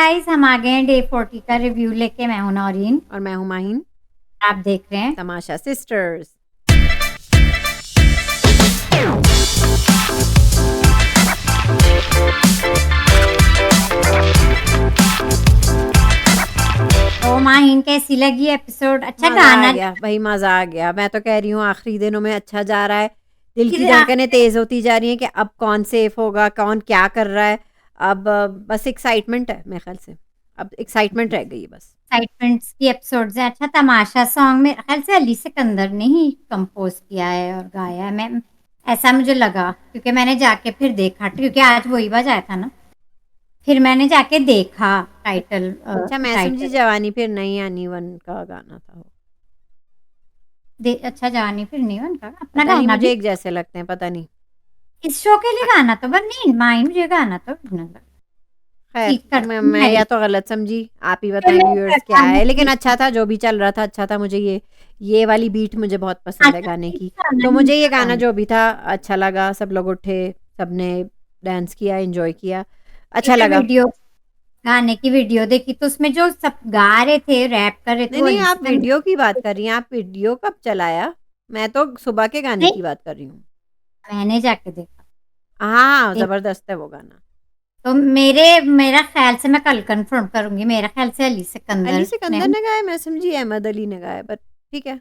Guys, हम आ गए हैं डे 40 का रिव्यू लेके। मैं हूं नौरीन, और मैं हूँ माहिन। आप देख रहे हैं तमाशा सिस्टर्स। तो माहिन, कैसी लगी एपिसोड? अच्छा मजा आ गाना गया भाई, मजा आ गया। मैं तो कह रही हूँ आखिरी दिनों में अच्छा जा रहा है। दिल की फिर धड़कनें तेज होती जा रही हैं कि अब कौन सेफ होगा, कौन क्या कर रहा है। अब बस एक्साइटमेंट है मेरे ख्याल से। अब एक्साइटमेंट रह गई है बस। एक्साइटमेंट्स की एपिसोड्स हैं। अच्छा, तमाशा सॉन्ग मेरे ख्याल से अली सिकंदर ने ही कंपोज किया है और गाया है। मैं ऐसा मुझे लगा, क्योंकि मैंने जाके फिर देखा, क्योंकि आज वही बजाया था ना। फिर मैंने जाके देखा टाइटल अच्छा, मैं समझी टाइटल जवानी फिर नहीं आनी वन का गाना था वो। अच्छा, जानी फिर नहीं उनका अपना पता नहीं, गाना मुझे भी एक जैसे लगते हैं, पता नहीं। इस शो के लिए गाना तो बट नहीं, माहिन मुझे गाना तो खैर, ठीक कर मैं या तो गलत समझी, आप ही बताएं व्यूअर्स क्या है। लेकिन अच्छा था, जो भी चल रहा था अच्छा था। मुझे ये वाली बीट मुझे बहुत पसंद है गाने की। तो मुझे ये गाना जो भी था अच्छा लगा। सब लोग उठे, सबने डांस किया, एंजॉय किया, अच्छा लगा। वीडियो गाने की वीडियो देखी तो उसमें जो सब गा रहे थे, रैप कर रहे थे, नहीं वो नहीं, अली आप सिकंदर। वीडियो की बात कर रही हैं। आप वीडियो कब चलाया? मैं तो सुबह के गाने नहीं, की बात कर रही हूँ। मैंने जाके देखा। हाँ, देख, जबरदस्त है वो गाना। तो मेरा ख्याल से मैं कल कंफर्म करूंगी। मेरा ख्याल से अली अली सिकंदर ने, सिकंदर ने गाया, मैं समझी अहमद अली ने गाया, पर ठीक है।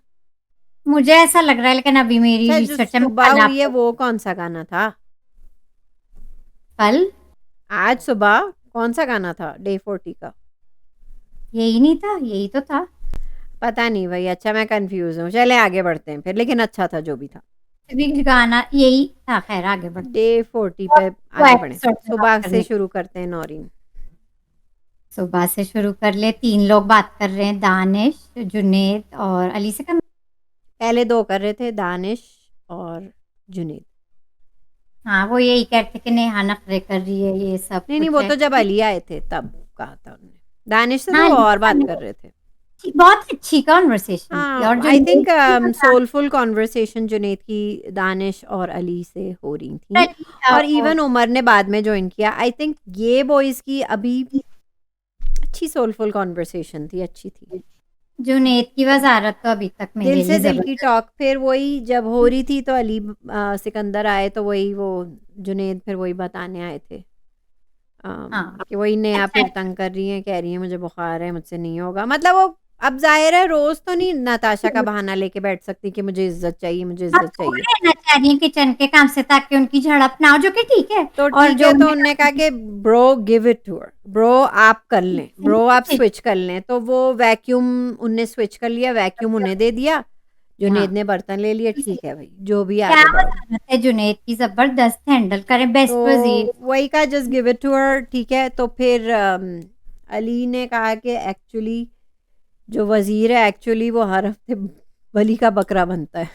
मुझे ऐसा लग रहा है, लेकिन अभी मेरी अच्छा, जो रिसर्च है, मैं सुबह कल हुई है आपको वो कौन सा गाना था? कल आज सुबह कौन सा गाना था डे 40 का? यही नहीं था, यही तो था। पता नहीं भाई। अच्छा, मैं कंफ्यूज हूँ। चले आगे बढ़ते हैं फिर, लेकिन अच्छा था जो भी था। अभी गाना यही था। खैर, आगे बढ़ते डे 40 हैं। पे वो आगे बढ़े। एपिसोड से बात सुबह से करने, शुरू करते हैं नौरीन। सुबह से शुरू कर ले। 3 लोग बात कर रहे हैं, दानिश, जुनेद और अली सिकंदर। पहले दो कर रहे थे, दानिश और जुनेद। हाँ, वो यही कहते कि नेहा नखरे कर रही है, ये सब नहीं नहीं, कुछ वो है। तो जब अली आए थे तब कहा था उन्होंने। दानिश से तो हाँ, वो और बात कर रहे थे। बहुत अच्छी कॉन्वर्सेशन थी। और हाँ, जो I think Neha soulful conversation Junaid की दानिश और अली से हो रही थी। और इवन उमर ने बाद में ज्वाइन किया। आई थिंक ये बॉयज़ की अभी अच्छी सोलफुल कॉन्वर्सेशन थी, अच्छी थी। जुनेद की वजारत तो अभी तक दिल मेरे से लिए दिल की जबरदस्त। टॉक फिर वही जब हो रही थी तो अली सिकंदर आए तो वही वो जुनेद फिर वही बताने आए थे। हाँ, कि वही नेहा अच्छा फिर तंग कर रही है, कह रही है मुझे बुखार है, मुझसे नहीं होगा। मतलब वो अब जाहिर है रोज तो नहीं नताशा का बहाना लेके बैठ सकती कि मुझे इज्जत चाहिए, मुझे आप इज्जत दूर चाहिए। रहना चाह रही हैं किचन के काम से, ताकि उनकी झड़प ना हो, जो कि ठीक है। तो और ठीक जो है, तो उनने कहा कि bro give it to her, bro आप कर लें, ब्रो आप स्विच कर लें। तो वो वैक्यूम उनने स्विच कर लिया, वैक्यूम उन्हें दे दिया, जुनेद हाँ, ने बर्तन ले लिए। ठीक है भाई, जो भी क्या आगे बढ़ो। वजारत है जुनेद की, जबरदस्त हैंडल करें, तो बेस्ट वजीर। वही कहा just give it to her, ठीक है। तो फिर अली ने कहा कि एक्चुअली जो वजीर है एक्चुअली वो हर हफ्ते बलि का बकरा बनता है।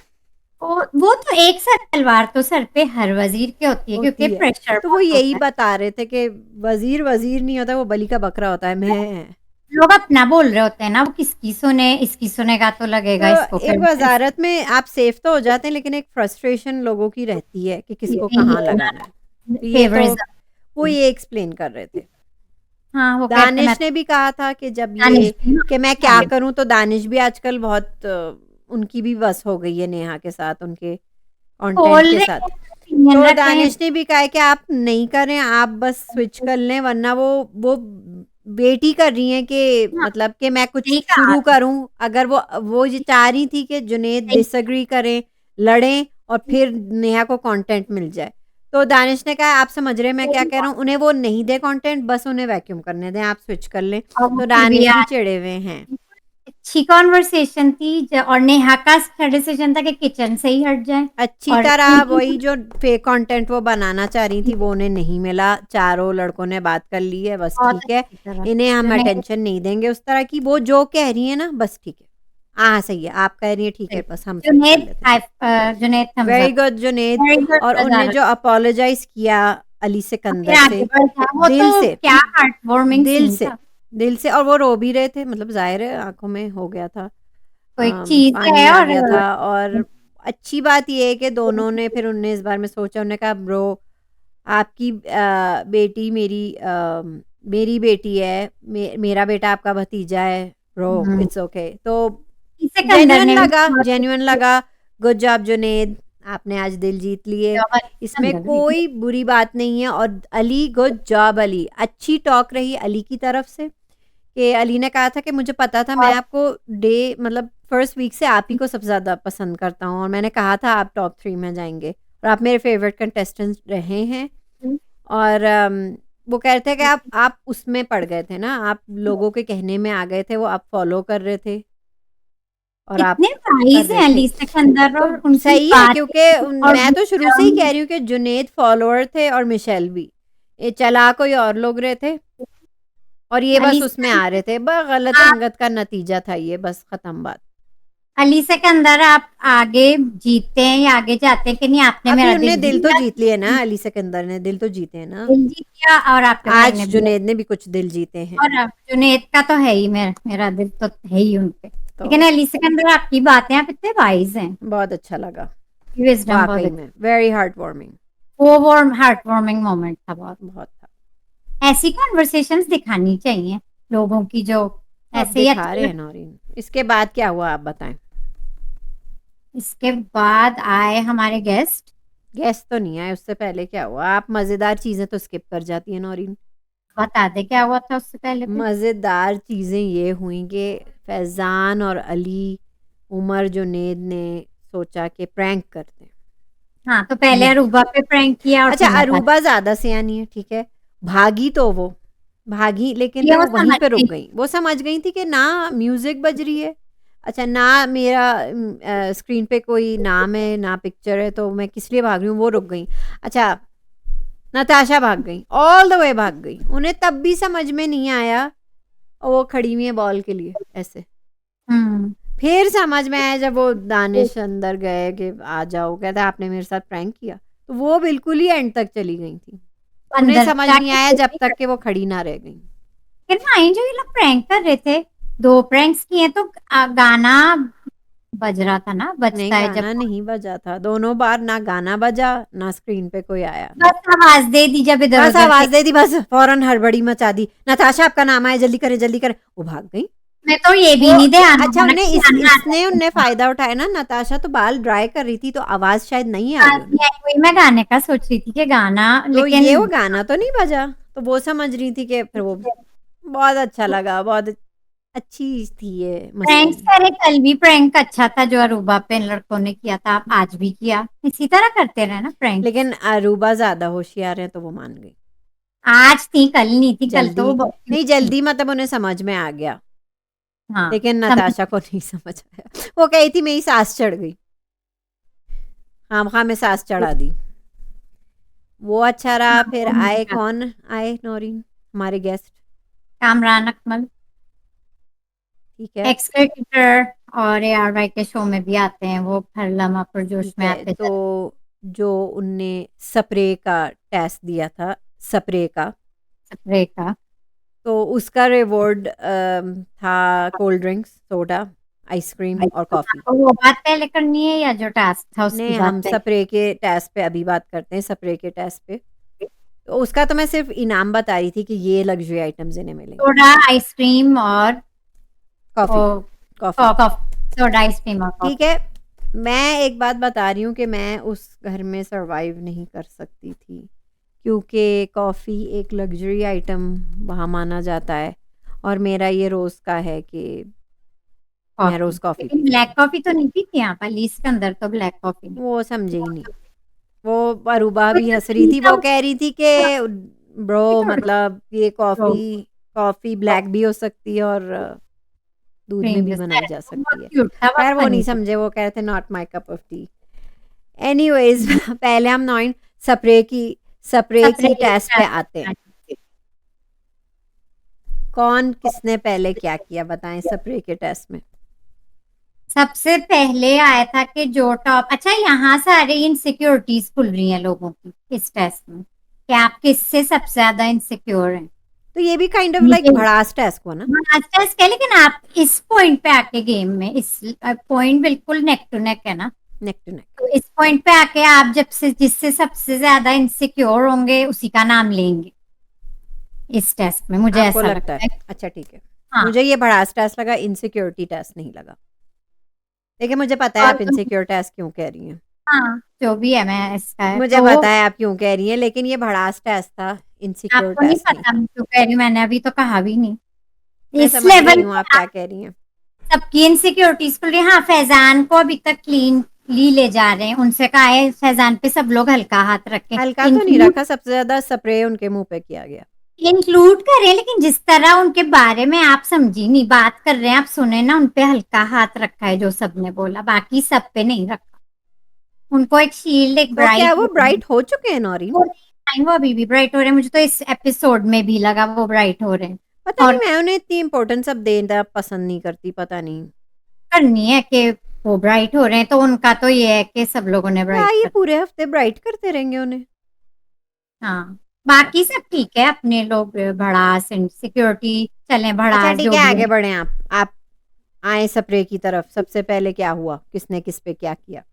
वो तो एक सर तलवार तो सर पे हर वजीर के होती है, क्योंकि होती है। प्रेशर तो वो बहुत यही होता है। बता रहे थे कि वजीर वजीर नहीं होता, वो बलि का बकरा होता है। मैं लोग अपना बोल रहे होते हैं ना, वो किसकी सुने, इसकी सुनेगा तो तो लगेगा इसको एक फिर वजारत में आप सेफ तो हो जाते हैं, लेकिन एक फ्रस्ट्रेशन लोगों की रहती है कि किसको कहाँ लगाना है। तो ये तो वो ये एक्सप्लेन कर रहे थे। हाँ, वो कहते मैं दानिश ने भी कहा था कि जब दानिश ये भी कि मैं क्या करूं, तो दानिश भी आजकल बहुत उनकी भी बस हो गई है नेहा के साथ, उनके कंटेंट बोल के रहे साथ। हैं, opinion तो रख रहे हैं। दानिश ने भी कहा है कि आप नहीं करें, आप बस स्विच कर लें, वरना वो वेट ही कर रही हैं कि हाँ, मतलब कि मैं कुछ सही कहा, शुरू करूं। अगर वो ये चाह रही थी कि जुनेद सही। डिसएग्री करें, लड़ें, और फिर नेहा को कंटेंट मिल जाए। तो दानिश ने कहा आप समझ रहे हैं मैं क्या कह रहा हूँ, उन्हें वो नहीं दे कंटेंट, बस उन्हें वैक्यूम करने दें, आप स्विच कर लें। और वो तो फिर भी दानिश भी यार चिढ़े हुए हैं। अच्छी कॉन्वर्सेशन थी। और नेहा का डिसीजन था कि किचन से ही हट जाए। अच्छी और तरह वही जो फेक कंटेंट वो बनाना चाह रही थी वो उन्हें नहीं मिला। चारों लड़कों ने बात कर ली है, बस बहुत ठीक है। अच्छी तरह इन्हें हम जुनेद, अटेंशन नहीं देंगे उस तरह की, वो जो कह रही है ना बस ठीक है। हाँ सही है, आप कह रही है ठीक है, बस हम स्विच कर जुनेद लेते हैं। Junaid thumbs very up. Good Junaid. Very good और उनने वजारत। जो अपोलोजाइज किया अली फिर सिकंदर आगे से, बढ़ गया, वो दिल तो से, क्या हार्ट वार्मिंग दिल सीन से, था। दिल से। और वो रो भी रहे थे, मतलब जाहिर है आंखों में हो गया था, कोई चीज पानी है। आ और गया था। और अच्छी बात ये है कि दोनों ने फिर उनने इस बार में सोचा, उन्होंने कहा ब्रो आपकी बेटी मेरी मेरी बेटी है, मेरा बेटा आपका भतीजा है, ब्रो हम्म, इट्स ओके। तो सिकंदर ने भी जेन्युइन लगा। गुड जॉब जुनेद, आपने आज दिल जीत लिए। इसमें सिकंदर भी कोई बुरी बात नहीं है। और अली, गुड जॉब अली, अच्छी टॉक रही अली की तरफ से कि अली ने कहा था कि मुझे पता था मैं और आपको डे मतलब फर्स्ट वीक से आप ही को सबसे ज़्यादा पसंद करता हूँ और मैंने कहा था आप टॉप 3 में जाएंगे और आप मेरे फेवरेट कंटेस्टेंट रहे हैं। और वो कह रहे थे कि आप उसमें पड़ गए थे ना, आप लोगों के कहने में आ गए थे, वो आप फॉलो कर रहे थे और आप कितने कर वाइज रहे हैं थे। अली सिकंदर, तो और उनकी सही है, बात क्योंकि और मैं तो शुरू से ही कह रही हूँ कि जुनेद फॉलोअर थे और मिशेल भी, ये चला कोई और लोग रहे थे और ये अली बस उसमें आ रहे थे। गलत आप संगत का नतीजा था ये, बस खत्म बात। अली सिकंदर आप आगे जीतते हैं या आगे जाते हैं कि नहीं, आपने अभी मेरा उनने दिल दिल तो जीता। जीत लिए ना, अली सिकंदर ने दिल तो जीते हैं ना। दिल जीत गया और आपके भाई आज ने भी। जुनेद ने भी कुछ दिल जीते हैं। और अब जुनेद का तो है ही, मेरा दिल तो है ही उन पे। तो लेकिन अली सिकंदर आपकी बातें आप इतने वाइज हैं, बहुत अच्छा लगा, विजडम बहुत वाकई अच्छी। में वेरी हार्ट वार्मिंग। वो हार्ट वार्मिंग मोमेंट था बहुत। बहुत था। ऐसी कॉन्वर्सेशंस दिखानी चाहिए लोगों की, जो तो अब ऐसे ही दिखा रहे अच्छे। हैं नौरीन। इसके बाद क्या हुआ आप बताएं। इसके बाद आए हमारे गेस्ट। गेस्ट तो नहीं आए, उससे पहले क्या हुआ? आप मजेदार चीजें तो स्किप कर जाती हैं नौरीन। बता दे क्या हुआ था उससे पहले फिर। मजेदार चीजें ये हुई कि फैजान और अली, उमर, जुनेद ने सोचा कि प्रैंक करते हैं। हाँ, तो पहले अरूबा पे प्रैंक किया और अच्छा, फिर नताशा। अरूबा ज्यादा सियानी है, ठीक है। भागी तो वो भागी, लेकिन ये वो वो वहीं समझ पे रुक गई। गई। वो समझ गई थी कि ना म्यूजिक बज रही है, अच्छा ना मेरा स्क्रीन पे कोई नाम है ना पिक्चर है, तो मैं किस लिए भाग रही हूँ, वो रुक गई। अच्छा, नताशा भाग गई, ऑल द वे भाग गई, उन्हें तब भी समझ में नहीं आया और वो खड़ी हुई है बॉल के लिए ऐसे। हम्म। फिर समझ में आया जब वो दानिश अंदर गए कि आ जाओ, कहता आपने मेरे साथ प्रैंक किया, तो वो बिल्कुल ही एंड तक चली गई थी। उन्हें अंदर समझ नहीं जाके आया फिर जब नहीं तक कि करते। वो खड़ी ना रह गई। फिर माइंड जो ये लोग प्रैंक कर रहे थे, दो प्रैंक्स किए तो गाना बज रहा था ना, नहीं, बजता है जब। गाना नहीं बजा था दोनों बार, ना गाना बजा ना स्क्रीन पे कोई आया। बस आवाज दे दी जब इधर बस उधर के। आवाज दे दी, बस फौरन हड़बड़ी मचा दी, नताशा आपका नाम आया, जल्दी करें जल्दी करें, वो भाग गई। मैं तो ये भी वो नहीं ध्यान अच्छा, होगा ना उन्हें कि गाना आता इसने उनने है। फायदा उठाया ना, नताशा तो बाल ड्राई कर रही थी तो आवाज शायद नहीं आ रही उन्हें। वही मैं गाने का सोच रही थी कि गाना, तो लेकिन ये वो गाना तो नहीं बजा, तो वो समझ रही थी कि फिर वो बहुत अच्छा लगा, बहुत अच्छी थी ये प्रैंक्स मस्ती। करे, कल भी प्रैंक अच्छा था जो अरूबा पे इन लड़कों ने किया था, आप आज भी किया, इसी तरह करते रहे ना प्रैंक्स। लेकिन अरूबा ज्यादा होशियार है तो वो मान गई। आज थी कल नहीं थी, कल तो जल्दी वो बहुत cute नहीं, थी। जल्दी मतलब उन्हें समझ में आ गया, हाँ, लेकिन समझ। नताशा को नहीं समझ आया। वो कही थी मेरी सांस चढ़ गई, हाँ हाँ मैं सांस चढ़ा दी। वो अच्छा रहा। हाँ, फिर वो मुझे आए याद। कौन? आए नौरीन, हमारे गेस्ट। कामरान अकमल, ठीक है। एक्स क्रिकेटर और ARY के शो में भी आते हैं, वो हर लम्हा पुरजोश ठीक में है, आते तो थे। जो उनने स्प्रे का टेस्ट दिया था, स्प्रे का, स्प्रे का। तो उसका रिवॉर्ड था कोल्ड ड्रिंक्स, सोडा, आइसक्रीम और कॉफ़ी। आपको वो बात पहले करनी है या जो टास्क था उसकी नहीं, बात हम पहले। स्प्रे के टेस्ट पे अभी बात करते हैं, स्प्रे के टेस्ट पे। तो उसका तो मैं सिर्फ इनाम बता रही थी कि ये लग्जरी आइटम्स इन्हें मिलेंगे। सोडा, आइसक्रीम और coffee, coffee. Coffee, soda, ice cream और ठीक कॉफी। है। मैं एक बात बता रही हूँ कि मैं उस घर में सरवाइव नहीं कर सकती थी, क्योंकि कॉफ़ी एक लग्जरी आइटम वहाँ माना जाता है और मेरा ये रोज़ का है कि मैं कॉफी, रोज़ कॉफ़ी लेकिन पीती हूँ। ब्लैक कॉफी तो नहीं पीती यहाँ पर, लीज के अंदर तो ब्लैक कॉफी नहीं। वो समझे ही नहीं। वो अरूबा तो भी जो हंस रही थी, मीठा वो कह उसका रही थी कि ब्रो थोड़ा मतलब ये कॉफ़ी, कॉफ़ी ब्लैक भी हो सकती है और दूध में क्रीम भी जैसा बनाई है, जा वो बहुत सकती है। क्यूट था, बहुत खैर वो नहीं फनी था। समझे, वो कह रहे थे not my cup of T. Anyways पहले हम नॉइन स्प्रे की स्प्रे की स्प्रे टेस्ट पे आते हैं। कौन किसने पहले क्या किया बताएं स्प्रे के टेस्ट में। सबसे पहले आया था कि जो टॉप, अच्छा यहाँ सारे इनसिक्योरिटीज खुल रही हैं लोगों की इस टेस्ट में, कि आप किससे सबसे ज्यादा इनसिक्योर हैं। तो ये भी काइंड ऑफ लाइक मुझे भड़ास टेस्ट हुआ ना। टेस्ट है, लेकिन आप इस पॉइंट पे आके गेम में, इस पॉइंट बिल्कुल नेक टू नेक है ना। Neck to neck. तो इस पॉइंट पे आके आप जब से जिससे सबसे ज्यादा इनसिक्योर होंगे उसी का नाम लेंगे। इस टेस्ट में, मुझे आपको ऐसा लगता लगता है? है। अच्छा ठीक है। हाँ। मुझे ये भड़ास टेस्ट लगा, इनसिक्योरिटी टेस्ट नहीं लगा। देखिए मुझे पता है और आप इनसिक्योर टेस्ट क्यों कह रही हैं। हाँ, जो भी है मैं इसका है मुझे तो पता है आप क्यों कह रही हैं, लेकिन ये भड़ास टेस्ट था, इनसिक्योर आपको नहीं टेस्ट नहीं पता था। मैं क्यों कह रही हूँ, मैंने अभी तो कहा भी नहीं। मैं इस समझ रही लेवल हूँ पे आप क्या कह रही हैं। सबकी इनसिक्योरिटीज खुल रही है। हाँ, फैजान को अभी तक क्लीन ली ले जा रहे हैं, उनसे कहा है फैजान पे सब लोग हल्का हाथ रखें, हल्का तो नहीं इंक्लूड रखा, सबसे ज्यादा स्प्रे उनके मुंह पे किया गया। इंक्लूड करें, लेकिन जिस तरह उनके बारे में आप समझी नहीं, बात कर रहे हैं आप, सुने ना, उनपे हल्का हाथ रखा है जो सबने बोला, बाकी सब पे नहीं रखा। उनको एक शील्ड, एक तो क्या ब्राइट वो ब्राइट हो चुके हैं नौरीन? वो अभी भी ब्राइट हो रहे हैं, मुझे तो इस एपिसोड में भी लगा वो ब्राइट हो रहे हैं। पता नहीं, और मैं उन्हें इतनी इम्पोर्टेंस अब देना पसंद नहीं करती, पता नहीं करनी है कि वो ब्राइट हो रहे हैं, तो उनका तो ये है कि सब लोगों ने क्या ब्राइट ये कर। पूरे हफ्ते ब्राइट करते रहेंगे उन्हें। हाँ, बाकी सब ठीक है, अपने लोग भड़ास सिक्योरिटी चले, अच्छा भड़ास ठीक जो है, भी आगे है। बढ़े आप आए स्प्रे की तरफ। सबसे पहले क्या हुआ, किसने किस पे क्या किया?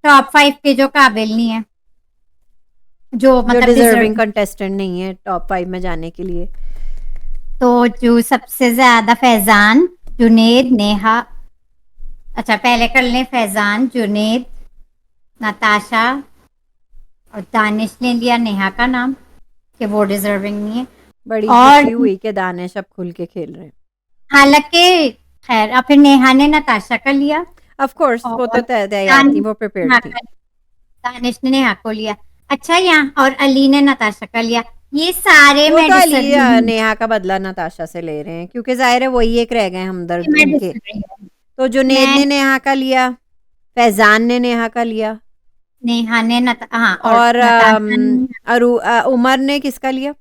टॉप 5 के जो काबिल नहीं है, जो जो मतलब डिजर्विंग डिजर्व, कंटेस्टेंट नहीं है टॉप 5 में जाने के लिए। तो जो सबसे ज्यादा फैजान, जुनेद, नेहा। अच्छा, पहले कर लें फैजान, जुनेद, नताशा और दानिश ने लिया नेहा का नाम कि वो डिजर्विंग नहीं है। बड़ी और खुशी हुई कि दानिश अब खुल के खेल रहे हैं। हालांकि खैर, और फिर नेहा ने नताशा का लिया, ऑफ कोर्स वो और तो तैयार थी, वो प्रिपेयर्ड नेहा थी। का, दानिश ने नेहा को लिया। अच्छा, यहाँ और अली ने नताशा का लिया। ये सारे वो मैं तो अली डिसएग्री हूँ, नेहा का बदला नताशा से ले रहे हैं, क्योंकि जाहिर है वही एक रह गए हमदर्द मैं उनके। डिसएग्री हूँ। तो जुनेद मैं ने नेहा का लिया, फैजान ने नेहा का लिया, नेहा ने हाँ, और और नताशा ने, उमर ने किसका लिया?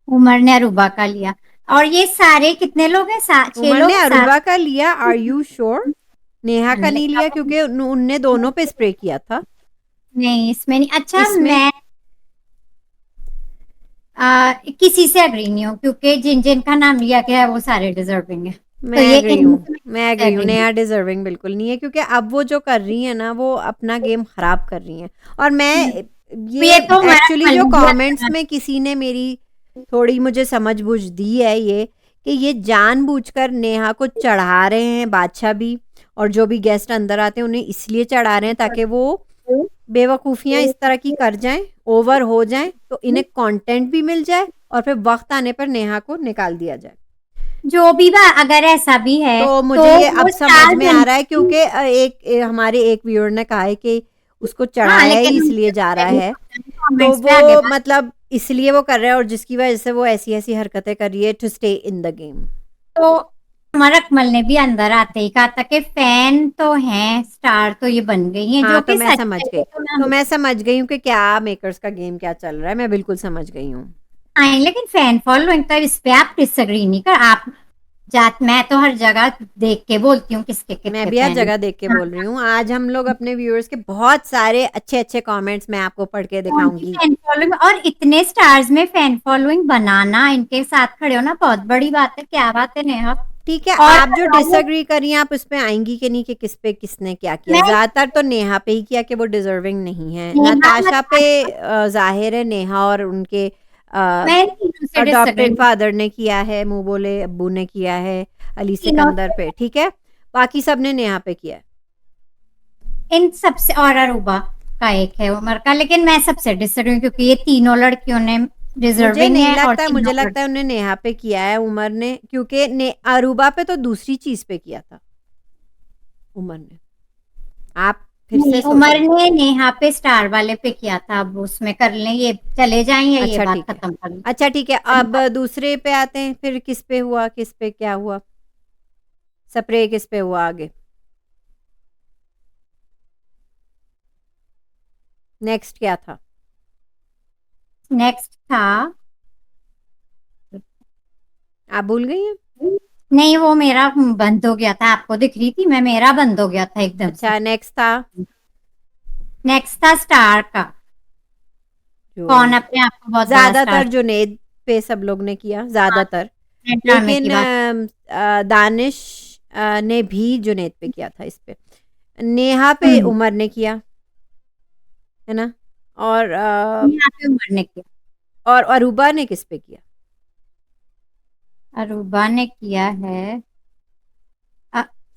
उमर ने अरूबा का लिया। और ये सारे कितने लोग हैं, 6 उमर ने लोग हैं, 7। अरूबा का लिया। Are you sure? नेहा का मैंने नहीं लिखा लिया तो क्योंकि उनने दोनों पे स्प्रे किया था। नहीं, इसमें नहीं। अच्छा, इसमें मैं किसी से अग्री नहीं हूँ, क्योंकि जिन जिन का नाम लिया गया है वो सारे डिजर्विंग है, तो मैं ये एग्री इनमें हूँ, से मैं मैं किसी से एग्री हूँ, अग्री नहीं। नेहा डिजर्विंग बिल्कुल नहीं है, क्योंकि अब वो जो कर रही है ना वो अपना गेम खराब कर रही है। और मैं तो ये ये तो हमारा एक्चुअली जो मलिंगा कमेंट्स था। में किसी ने मेरी थोड़ी मुझे समझ बूझ दी है, ये कि ये जानबूझकर नेहा को चढ़ा रहे हैं बादशाह भी, और जो भी गेस्ट अंदर आते हैं उन्हें इसलिए चढ़ा रहे हैं ताकि वो बेवकूफ़ियाँ इस तरह की कर जाएं, ओवर हो जाएं, तो इन्हें कंटेंट भी मिल जाए और फिर वक्त आने पर नेहा को निकाल दिया जाए। जो भी अगर ऐसा भी है, तो तो मुझे ये अब वो समझ स्टार में आ रहा है, क्योंकि हमारे एक व्यूअर ने कहा है कि उसको हाँ, चढ़ाया ही लेकिन इसलिए जा रहा है, तो कमेंट्स में आगे वो बात। मतलब इसलिए वो कर रहा है, और जिसकी वजह से वो ऐसी ऐसी हरकतें कर रही है to stay in the game. तो हमारा अकमल ने भी अंदर आते ही कहा था कि फैन तो हैं, स्टार तो ये बन गई हैं, जो हाँ तो कि मैं सच समझ है, गई, ये तो तो मैं मैं समझ गई हूँ कि क्या मेकर्स का गेम क्या चल रहा है, मैं बिल्कुल समझ गई हूँ। आए, लेकिन फैन फॉलोइंग तो इस पे आप डिसएग्री नहीं कर आप, जात मैं तो हर जगह देख के बोलती हूँ किसके मैं कितने भी हर फैन। जगह देख के बोल रही हूँ। आज हम लोग अपने व्यूअर्स के बहुत सारे अच्छे अच्छे कमेंट्स मैं आपको पढ़ के कौन सी दिखाऊंगी। फैन फॉलोइंग, और इतने स्टार्स में फैन फॉलोइंग बनाना, इनके साथ खड़े होना बहुत बड़ी बात है। क्या बात है नेहा? ठीक है, और आप जो डिसएग्री करिए आप उस पे आएंगी कि नहीं, कि किस पे किसने क्या किया? मैं ज्यादातर तो नेहा पे ही किया कि वो डिजर्विंग नहीं है। नेहा नताशा पे नताशा, जाहिर है नेहा और उनके मैं तीनों से डिसएग्री, अडॉप्टेड फादर ने किया है, मुंह बोले अब्बू ने किया है, अली तीनों सिकंदर पे, ठीक है, बाकी सब ने नेहा पे किया है। इन सबसे, और अरूबा का एक है उमर का, लेकिन मैं सबसे डिसएग्री हूँ, क्योंकि ये तीनों लड़कियों ने मुझे डिजर्विंग नहीं है, और लगता, मुझे तीनों लगता है उन्हें नेहा पे किया है उमर ने, क्योंकि अरूबा पे तो दूसरी चीज पे किया था उमर ने। आप फिर से नहीं, उमर सोचें। ने नेहा पे स्टार वाले पे किया था, अब उसमें कर लें, ये चले जाएं या ये अच्छा बात ठीक है, खत्म कर लें। अच्छा ठीक है, अब दूसरे पे आते हैं, फिर किस पे हुआ, किस पे क्या हुआ, स्प्रे किस पे हुआ आगे? नेक्स्ट क्या था? नेक्स्ट था, आप भूल गई हैं? नहीं वो मेरा बंद हो गया था, आपको दिख रही थी मैं, मेरा बंद हो गया था एकदम से। अच्छा नेक्स्ट था नेक्स्ट था स्टार का, जो कौन अपने आप को बहुत बड़ा स्टार, ज्यादातर जुनेद पे सब लोग ने किया ज्यादातर, ड्रामे की लेकिन बात। दानिश ने भी जुनेद पे किया था इस पे, नेहा पे हम्म, उमर ने किया है ना, और यहाँ पे उमर ने किया। और अरूबा ने किस पे किया? अरूबा ने किया है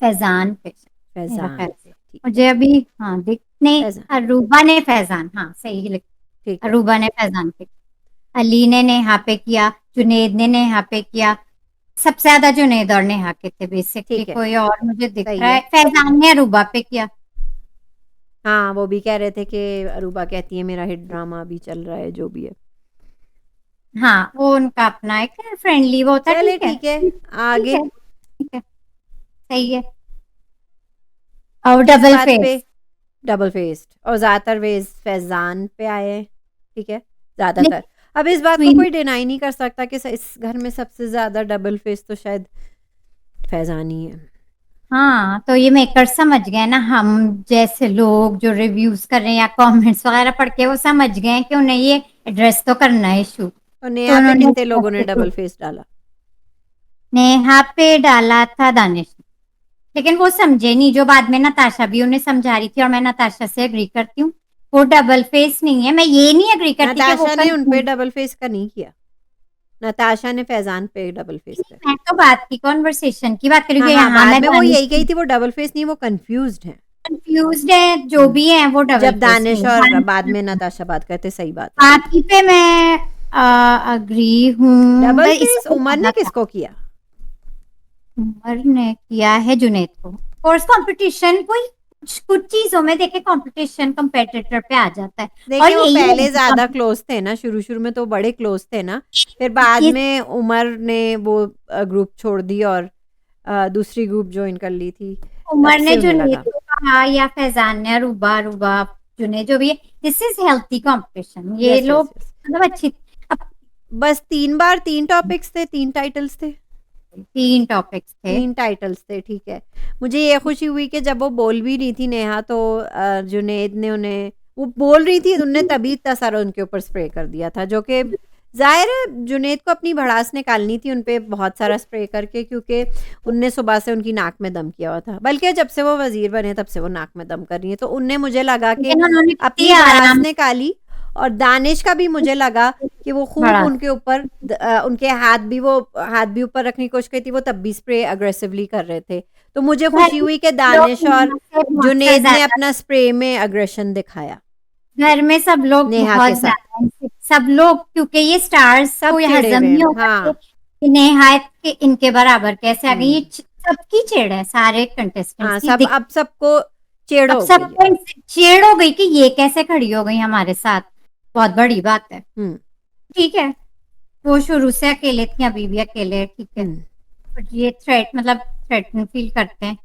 फैजान पे, मेरा फैजान ख्याल पे, से। ठीक है। मुझे अभी हाँ दिख नहीं, फैजान, अरूबा ने फैजान, हाँ सही लिख, ठीक है। अरूबा ने फैजान पे, अली ने नेहा पे किया, जुनेद ने नेहा पे किया। सबसे ज्यादा जुनेद और नेहा के थे बेसिकली, ठीक है, कोई और मुझे दिख सही रहा है। है, फैजान ने अरूबा पे किया। हाँ, वो भी कह रहे थे कि अरूबा कहती है मेरा हिट ड्रामा अभी चल रहा है, जो भी है। हाँ वो उनका अपना एक फ्रेंडली वो होता है, चले ठीक है ठीक है, ठीक आगे। है ठीक है, सही है। और किस डबल बात पे? फेस। डबल फेस्ड, और ज्यादातर वेज फैजान पे आए हैं, ठीक है, ज्यादातर। लेकिन अब इस बात को क्वीन, कोई डिनाई नहीं कर सकता कि इस घर में सबसे ज्यादा डबल फेस तो शायद फैजान ही है। हाँ तो ये मेकर समझ गए ना, हम जैसे लोग जो रिव्यूज कर रहे हैं या कमेंट्स वगैरह पढ़ के वो समझ गए हैं कि उन्हें ये एड्रेस तो करना है इशू, और तो नेहा पे उन्होंने कितने लोगों ने डबल फेस डाला? नेहा पे डाला था दानिश ने। लेकिन वो समझे नहीं, जो बाद में नताशा भी उन्हें समझा रही थी और मैं नताशा से एग्री करती हूँ, वो डबल फेस नहीं है। मैं ये नहीं एग्री करती कि वो नताशा ने उन पे कंफ्यूज। डबल फेस का नहीं किया, नताशा ने फैजान पे डबल फेस कर मैं किया। तो बात की कॉन्वर्सेशन की बात करूँ हाँ कि हाँ, यहाँ बाद मैं में वो दानिश यही कही थी, वो डबल फेस नहीं, वो कंफ्यूज्ड है। कंफ्यूज है, जो हम्म, भी है वो डबल जब फेस दानिश नहीं और बाद है। में नताशा बात करते, सही बात है। बाकी पे मैं अग्री हूँ, डबल बस फेस इससे उमर ने ज्यादा क्या। किसको किया? उमर ने किया है जुनैद को। कोर्स कंपटीशन कोई कुछ कुछ चीजों में देखे कंपटीशन कंपेटिटर पे आ जाता है। और देखिए वो यही पहले है ज्यादा क्लोज थे ना, शुरू शुरू में तो बड़े क्लोज थे ना, फिर बाद ये में उमर ने वो ग्रुप छोड़ दी और दूसरी ग्रुप ज्वाइन कर ली थी, तब उमर ने से उन्हें जुनैद लगा। को कहा या फैजान ने रूबा, रूबा जुनैद, जो भी है, दिस इज हेल्थी कंपटीशन, ये यस यस लोग यस। मतलब अच्छी। अब बस 3 बार 3 टॉपिक्स थे, 3 टाइटल्स थे। 3 टॉपिक्स थे। 3 टाइटल्स थे, ठीक है। मुझे ये खुशी हुई कि जब वो बोल भी रही थी नेहा, तो जुनेद ने उन्हें, वो बोल रही थी, उनने तभी इतना सारा उनके ऊपर स्प्रे कर दिया था, जो कि जाहिर है जुनेद को अपनी भड़ास निकालनी थी उन पे बहुत सारा स्प्रे करके, क्योंकि उनने सुबह से उनकी नाक में दम किया हुआ था, बल्कि जब से वो वजीर बने तब से वो नाक में दम कर रही है, तो उनने, मुझे लगा कि लेकिन उन्होंने कितनी अपनी भड़ास आराम निकाली। और दानिश का भी मुझे लगा कि वो खूब बड़ा उनके ऊपर उनके हाथ भी ऊपर रखने की कोशिश की थी, वो तब भी स्प्रे अग्रेसिवली कर रहे थे। तो मुझे घर खुशी में हुई कि लोग दानिश और नेहा से बहुत जुनेद ने ज्यादा, अपना स्प्रे में अग्रेशन दिखाया घर में सब लोग नेहा बहुत के साथ। ज्यादा हैं। सब लोग, क्योंकि ये स्टार्स सब को ये चिढ़े हजम हुए नहीं हैं, होगा हाँ। कि नेहायत के इनके बराबर कैसे आ गई, ये हम्म, सबकी चिढ़ है सारे हाँ, कंटेस्टेंट्स की सब दिख। अब सबको चिढ़ अब हो गई है। सबको इनसे चिढ़ हो गई कि ये कैसे खड़ी हो गई हमारे साथ, बहुत बड़ी बात है। हम्म ठीक है, वो शुरू से अकेले थी, अभी भी अकेले है, ठीक है। हम्म। बट ये थ्रेट मतलब थ्रेटन फील करते हैं।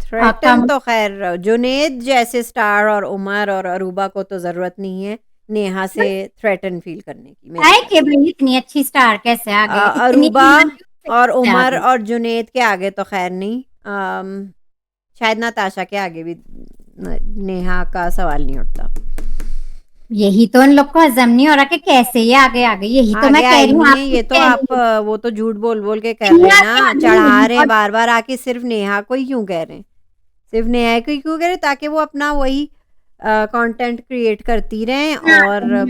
थ्रेटन कम तो खैर जुनेद जैसे स्टार और उमर और अरूबा को तो जरूरत नहीं है नेहा से थ्रेटन फील करने की, मेरे है ख्याल कि से। भाई इतनी अच्छी स्टार कैसे आ गए, इतनी अरूबा और कैसे आ उमर गई। और जुनेद के आगे तो खैर नहीं, शायद नताशा के आगे भी नेहा का सवाल नहीं उठता। यही तो इन लोग को हजम नहीं हो रहा कि कैसे ये आगे आ गई, यही तो आगे मैं कह आई रही हूँ, नहीं आप है खुद ये तो, कह आप रही हैं। वो तो झूठ बोल बोल के कर नहीं रहे हैं आगे ना, आ चढ़ा गई रहे हैं और बार बार आके, सिर्फ नेहा को ही क्यों कह रहे हैं, सिर्फ नेहा को ही क्यों कह रहे हैं, ताकि वो अपना वही कंटेंट क्रिएट करती रहें और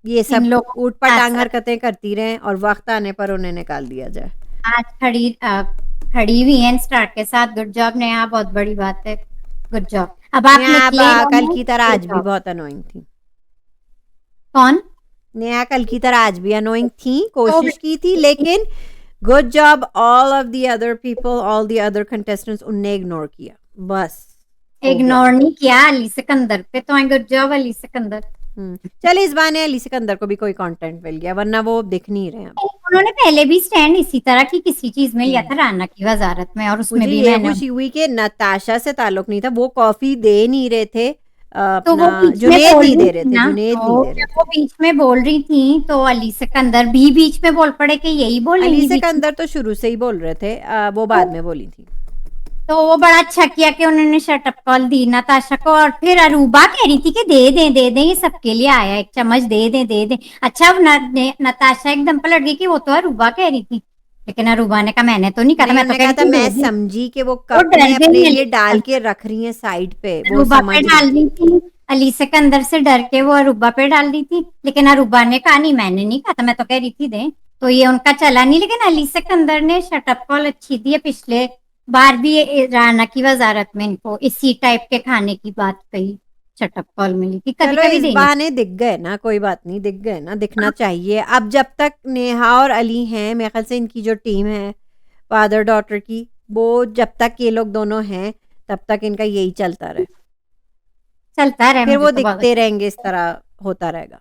ये इन सब लोगों ऊट के साथ पटांग साथ हरकतें करती रहें और वक्त आने पर उन्हें निकाल दिया जाए। आज खड़ी हुई है स्टार के साथ, गुड जॉब नेहा, बहुत बड़ी बात है, गुड जॉब। अब आप नेहा निकले कल रहो, की तरह गुड आज भी जॉब। बहुत अनोइंग थी। कौन? नेहा कल की तरह आज भी अनोइंग थी, तो कोशिश की थी, लेकिन good job all of the other people, all the other contestants, उनने इग्नोर किया, बस हो गया। इग्नोर नहीं किया, अली सिकंदर पे तो गुड जॉब अली सिकंदर। चले, इस बहाने अली सिकंदर को भी कोई कंटेंट मिल गया, वरना वो दिख नहीं रहे अब। उन्होंने पहले भी स्टैंड इसी तरह की किसी चीज में लिया हम्म, था, राना की वजारत में, और उसमें मुझे भी ये मैंने, खुशी हुई कि नताशा से ताल्लुक नहीं था, वो कॉफी दे नहीं रहे थे, तो अपना वो बीच में जुनेद बोल नहीं रही दे रहे थी थे, ना, जुनेद नहीं तो दे रहे जब थे। वो बीच में बोल रही थी तो अली सिकंदर भी बीच में बोल पड़े कि यही अली बोलेंगी बीच में। सिकंदर तो शुरू से ही बोल रहे थे, वो तो, बाद में बोली थी। तो वो बड़ा अच्छा किया कि उन्होंने शटअप कॉल दी नताशा को, और फिर अरूबा कह रही थी कि दे दें ये सबके लिए आया, एक चम्मच दे दें दे दें। अच्छा, नताशा एकदम पलट गई कि वो तो अरूबा कह रही थी। लेकिन अरूबा ने कहा मैंने तो नहीं कहा था, नहीं, मैं तो उन्होंने कह कहा रही था थी मैं दे दे। समझी कि वो वो कप डर में गई अपने लिए अली, डाल के रख रही हैं साइड पे, वो अरूबा पे समझ रही डालनी थी, अली सिकंदर से डर के वो अरूबा पे डाल दी थी, लेकिन अरूबा ने कहा नहीं मैंने नहीं कहा था, मैं तो कह रही थी दे। तो ये उनका चला नहीं, लेकिन अली सिकंदर ने शटअप कॉल अच्छी दी है, पिछले बार भी ये राना की वजारत में इनको इसी टाइप के खाने की बात कही, शटअप कॉल मिली थी, कभी चलो कभी इस देनी। बहाने दिख गए ना, कोई बात नहीं, दिख गए ना, दिखना चाहिए। अब जब तक नेहा और अली हैं, मेरे ख्याल से इनकी जो टीम है फादर डॉटर की, वो जब तक ये लोग दोनों हैं तब तक इनका यही चलता रहे, चलता रहे, फिर मुझे वो तो बहुत दिखते अच्छा। रहेंगे, इस तरह होता रहेगा।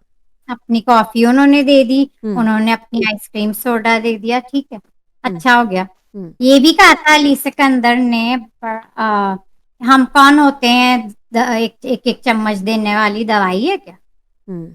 अपनी कॉफी उन्होंने दे दी, हम्म। उन्होंने अपनी आइसक्रीम सोडा दे दिया, ठीक है, हम्म। अच्छा हो गया। हम्म। ये भी कहा था अली सिकंदर ने हम कौन होते हैं, एक एक, एक चम्मच देने वाली दवाई है क्या। हम्म।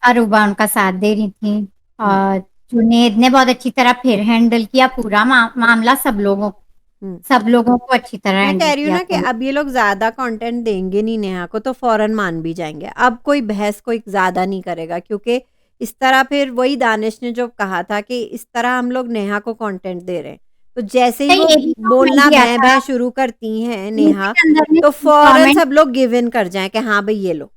अरूबा उनका साथ दे रही थी, हम्म। और जुनेद ने बहुत अच्छी तरह फिर हैंडल किया पूरा मामला, हम्म। सब लोगों को अच्छी तरह मैं हैंडल कह रही हूँ किया। ना कि तो अब ये लोग ज्यादा कंटेंट देंगे नहीं नेहा को तो फौरन मान भी जाएंगे, अब कोई बहस कोई ज्यादा नहीं करेगा, क्योंकि इस तरह फिर वही दानिश ने जो कहा था कि इस तरह हम लोग नेहा को कंटेंट दे रहे हैं, तो जैसे ही वो ये भी कमेंट बोलना दिया भैं था भैं शुरू करती हैं अली नेहा, सिकंदर ने, तो फौरन कमेंट सब लोग गिव इन कर जाएं कि हाँ भाई ये लो,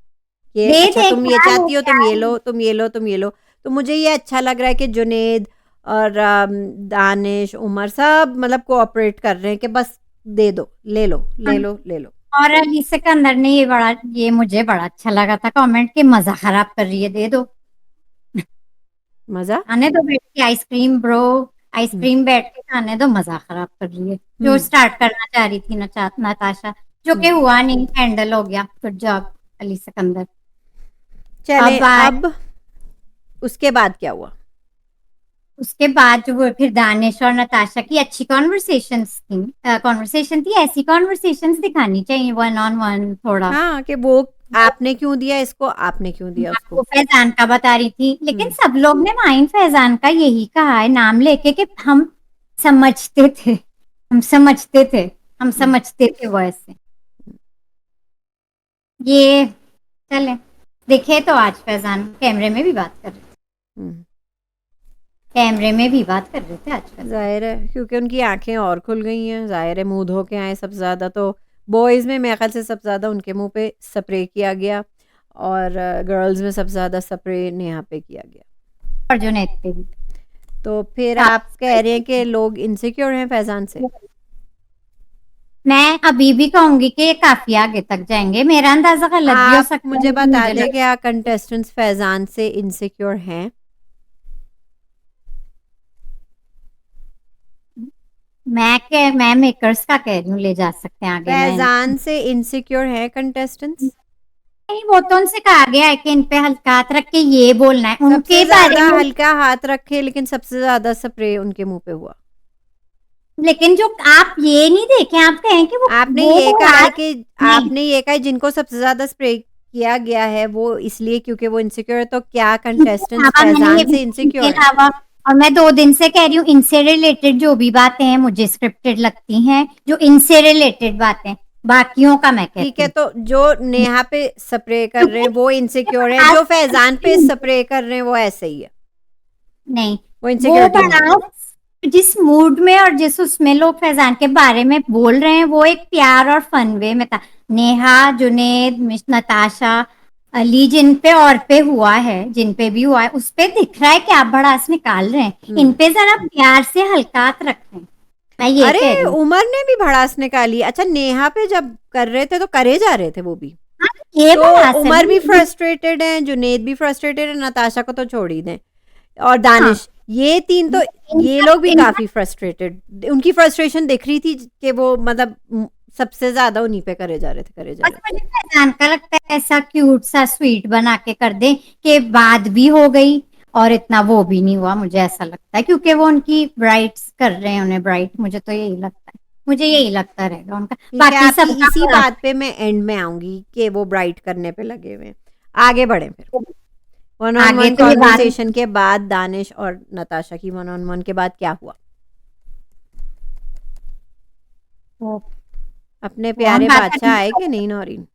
ये दे अच्छा दे तुम ये क्या हो चाहती हो, क्या तुम ये है? लो, तुम ये लो, तुम ये लो। तो मुझे ये अच्छा लग रहा है कि जुनेद और दानिश उमर सब मतलब कोऑपरेट कर रहे हैं कि बस दे दो, ले लो, ले लो, ले लो। और अली सिकंदर ने ये मुझे बड़ा अच्छा लगा था कमेंट, के मजा खराब कर रही है, दे दो, मजा। खाने दो बैठ के आइसक्रीम ब्रो, हम्म। आइसक्रीम बैठ के खाने दो, मजा खराब कर रही है। जो हम्म। स्टार्ट करना चाह रही थी नताशा, जो कि हम्म। हुआ नहीं, हैंडल हो गया, गुड जॉब अली सिकंदर। चले अब आए, अब उसके बाद क्या हुआ? उसके बाद जो वो फिर दानिश और नताशा की अच्छी कॉन्वर्सेशंस थी, कॉन्वर्सेशन थी, ऐसी कॉन्वर्सेशंस दिखानी चाहिए, वन ऑन वन थोड़ा। हाँ, कि वो आपने क्यों दिया इसको, आपने क्यों दिया आपको उसको। फैजान का बता रही थी, लेकिन हम्म। सब लोग ने माइन फैजान का यही कहा है नाम लेके कि समझते थे हम समझते थे हम हम्म। समझते थे वो ऐसे। ये चले देखे तो आज फैजान कैमरे में भी बात कर रहे थे, हम्म। कैमरे में भी बात कर रहे थे आज फैजान। जाहिर है क्योंकि उनकी आंखें और खुल गई हैं, जाहिर है मुंह धो के आए सबसे ज़्यादा, तो बॉयज़ में मेरे ख्याल से सबसे ज़्यादा उनके मुंह पे स्प्रे किया गया, और गर्ल्स में सबसे ज़्यादा स्प्रे नेहा पे किया गया। और जुनैद पे भी तो फिर साफ आप कह रहे हैं कि लोग इनसिक्योर हैं फैजान से? सफाई। मैं अभी भी कहूंगी कि ये काफी आगे तक जाएंगे, मेरा अंदाजा गलत भी हो आप सकता है, मुझे लेकिन बता मुझे दें लग, कि आप कंटेस्टेंट्स फैजान से इनसिक्योर हैं? मैं मेकर्स का कह रही हूँ, ले जा सकते हैं आगे, मैं फैजान से इनसिक्योर हैं कंटेस्टेंट्स? नहीं, वो तो उनसे कहा गया है कि इन पे हल्का हाथ रख के ये बोलना है सबसे उनके बारे ज्यादा में। हल्का हाथ रखे, लेकिन सबसे ज्यादा स्प्रे उनके मुंह पे हुआ। लेकिन जो आप ये नहीं देखे, आप कहें कि आपने वो ये कहा है बात कि नहीं आपने ये कहा है जिनको सबसे ज्यादा स्प्रे किया गया है वो इसलिए क्योंकि वो इनसिक्योर है, तो क्या इनके कंटेस्टेंट्स अलावा मैंने ये फैजान भी से कहा, इनके इनसिक्योर हैं? अलावा, और मैं 2 दिन से कह रही हूँ इनसे रिलेटेड जो भी बातें हैं मुझे स्क्रिप्टेड लगती हैं, जो इनसे रिलेटेड बातें, बाकियों का मैं ठीक कहती है, हूँ। तो जो नेहा पे स्प्रे कर रहे क्योंकि हैं वो इनसिक्योर है, जो फैजान पे स्प्रे कर रहे हैं वो ऐसे ही है, नहीं, वो वो इनसिक्योरिटी नहीं है। बड़ा जिस मूड में और जिस उसमें लोग फैजान के बारे में बोल रहे हैं, वो एक प्यार और फन वे में था। नेहा, जुनेद, नताशा, अली, जिन पे और पे हुआ है, जिन पे भी हुआ है, उस पे दिख रहा है कि आप भड़ास निकाल रहे हैं, इन हम्म। पे जरा प्यार से हल्कात रखें, मैं ये अरे कह रही हूँ। उमर ने भी भड़ास निकाली, अच्छा नेहा पे जब कर रहे थे तो करे जा रहे थे वो भी, हाँ, ये तो भड़ास है उमर भी ना। फ्रस्ट्रेटेड है, जुनेद भी फ्रस्ट्रेटेड है, नताशा को तो छोड़ ही दें, और हाँ, दानिश, ये तीन तो, ये इनका लोग भी इनका काफी फ्रस्ट्रेटेड, उनकी फ्रस्ट्रेशन दिख रही थी कि वो मतलब सबसे ज्यादा उन्हीं पे करे जा रहे थे, करे जा बस रहे थे। मुझे फैजान का लगता है ऐसा क्यूट सा स्वीट बना के कर दे कि बात भी हो गई और इतना वो भी नहीं हुआ, मुझे ऐसा लगता है, क्योंकि वो उनकी ब्राइट्स कर रहे हैं उन्हें ब्राइट, मुझे तो यही लगता है, मुझे यही लगता रहेगा उनका, ठीक है, बाकी आपकी सबका इसी बड़ा। बात पे मैं एंड में आऊंगी कि वो ब्राइट करने पे लगे हुए हैं। आगे बढ़े फिर, वन ऑन आगे वन तो ये बात, कॉन्वर्सेशन के बाद दानिश और नताशा की वन ऑन वन के बाद क्या हुआ? वो, अपने वो हम प्यारे बात बादशाह करेंगे। आए कि नहीं नौरीन?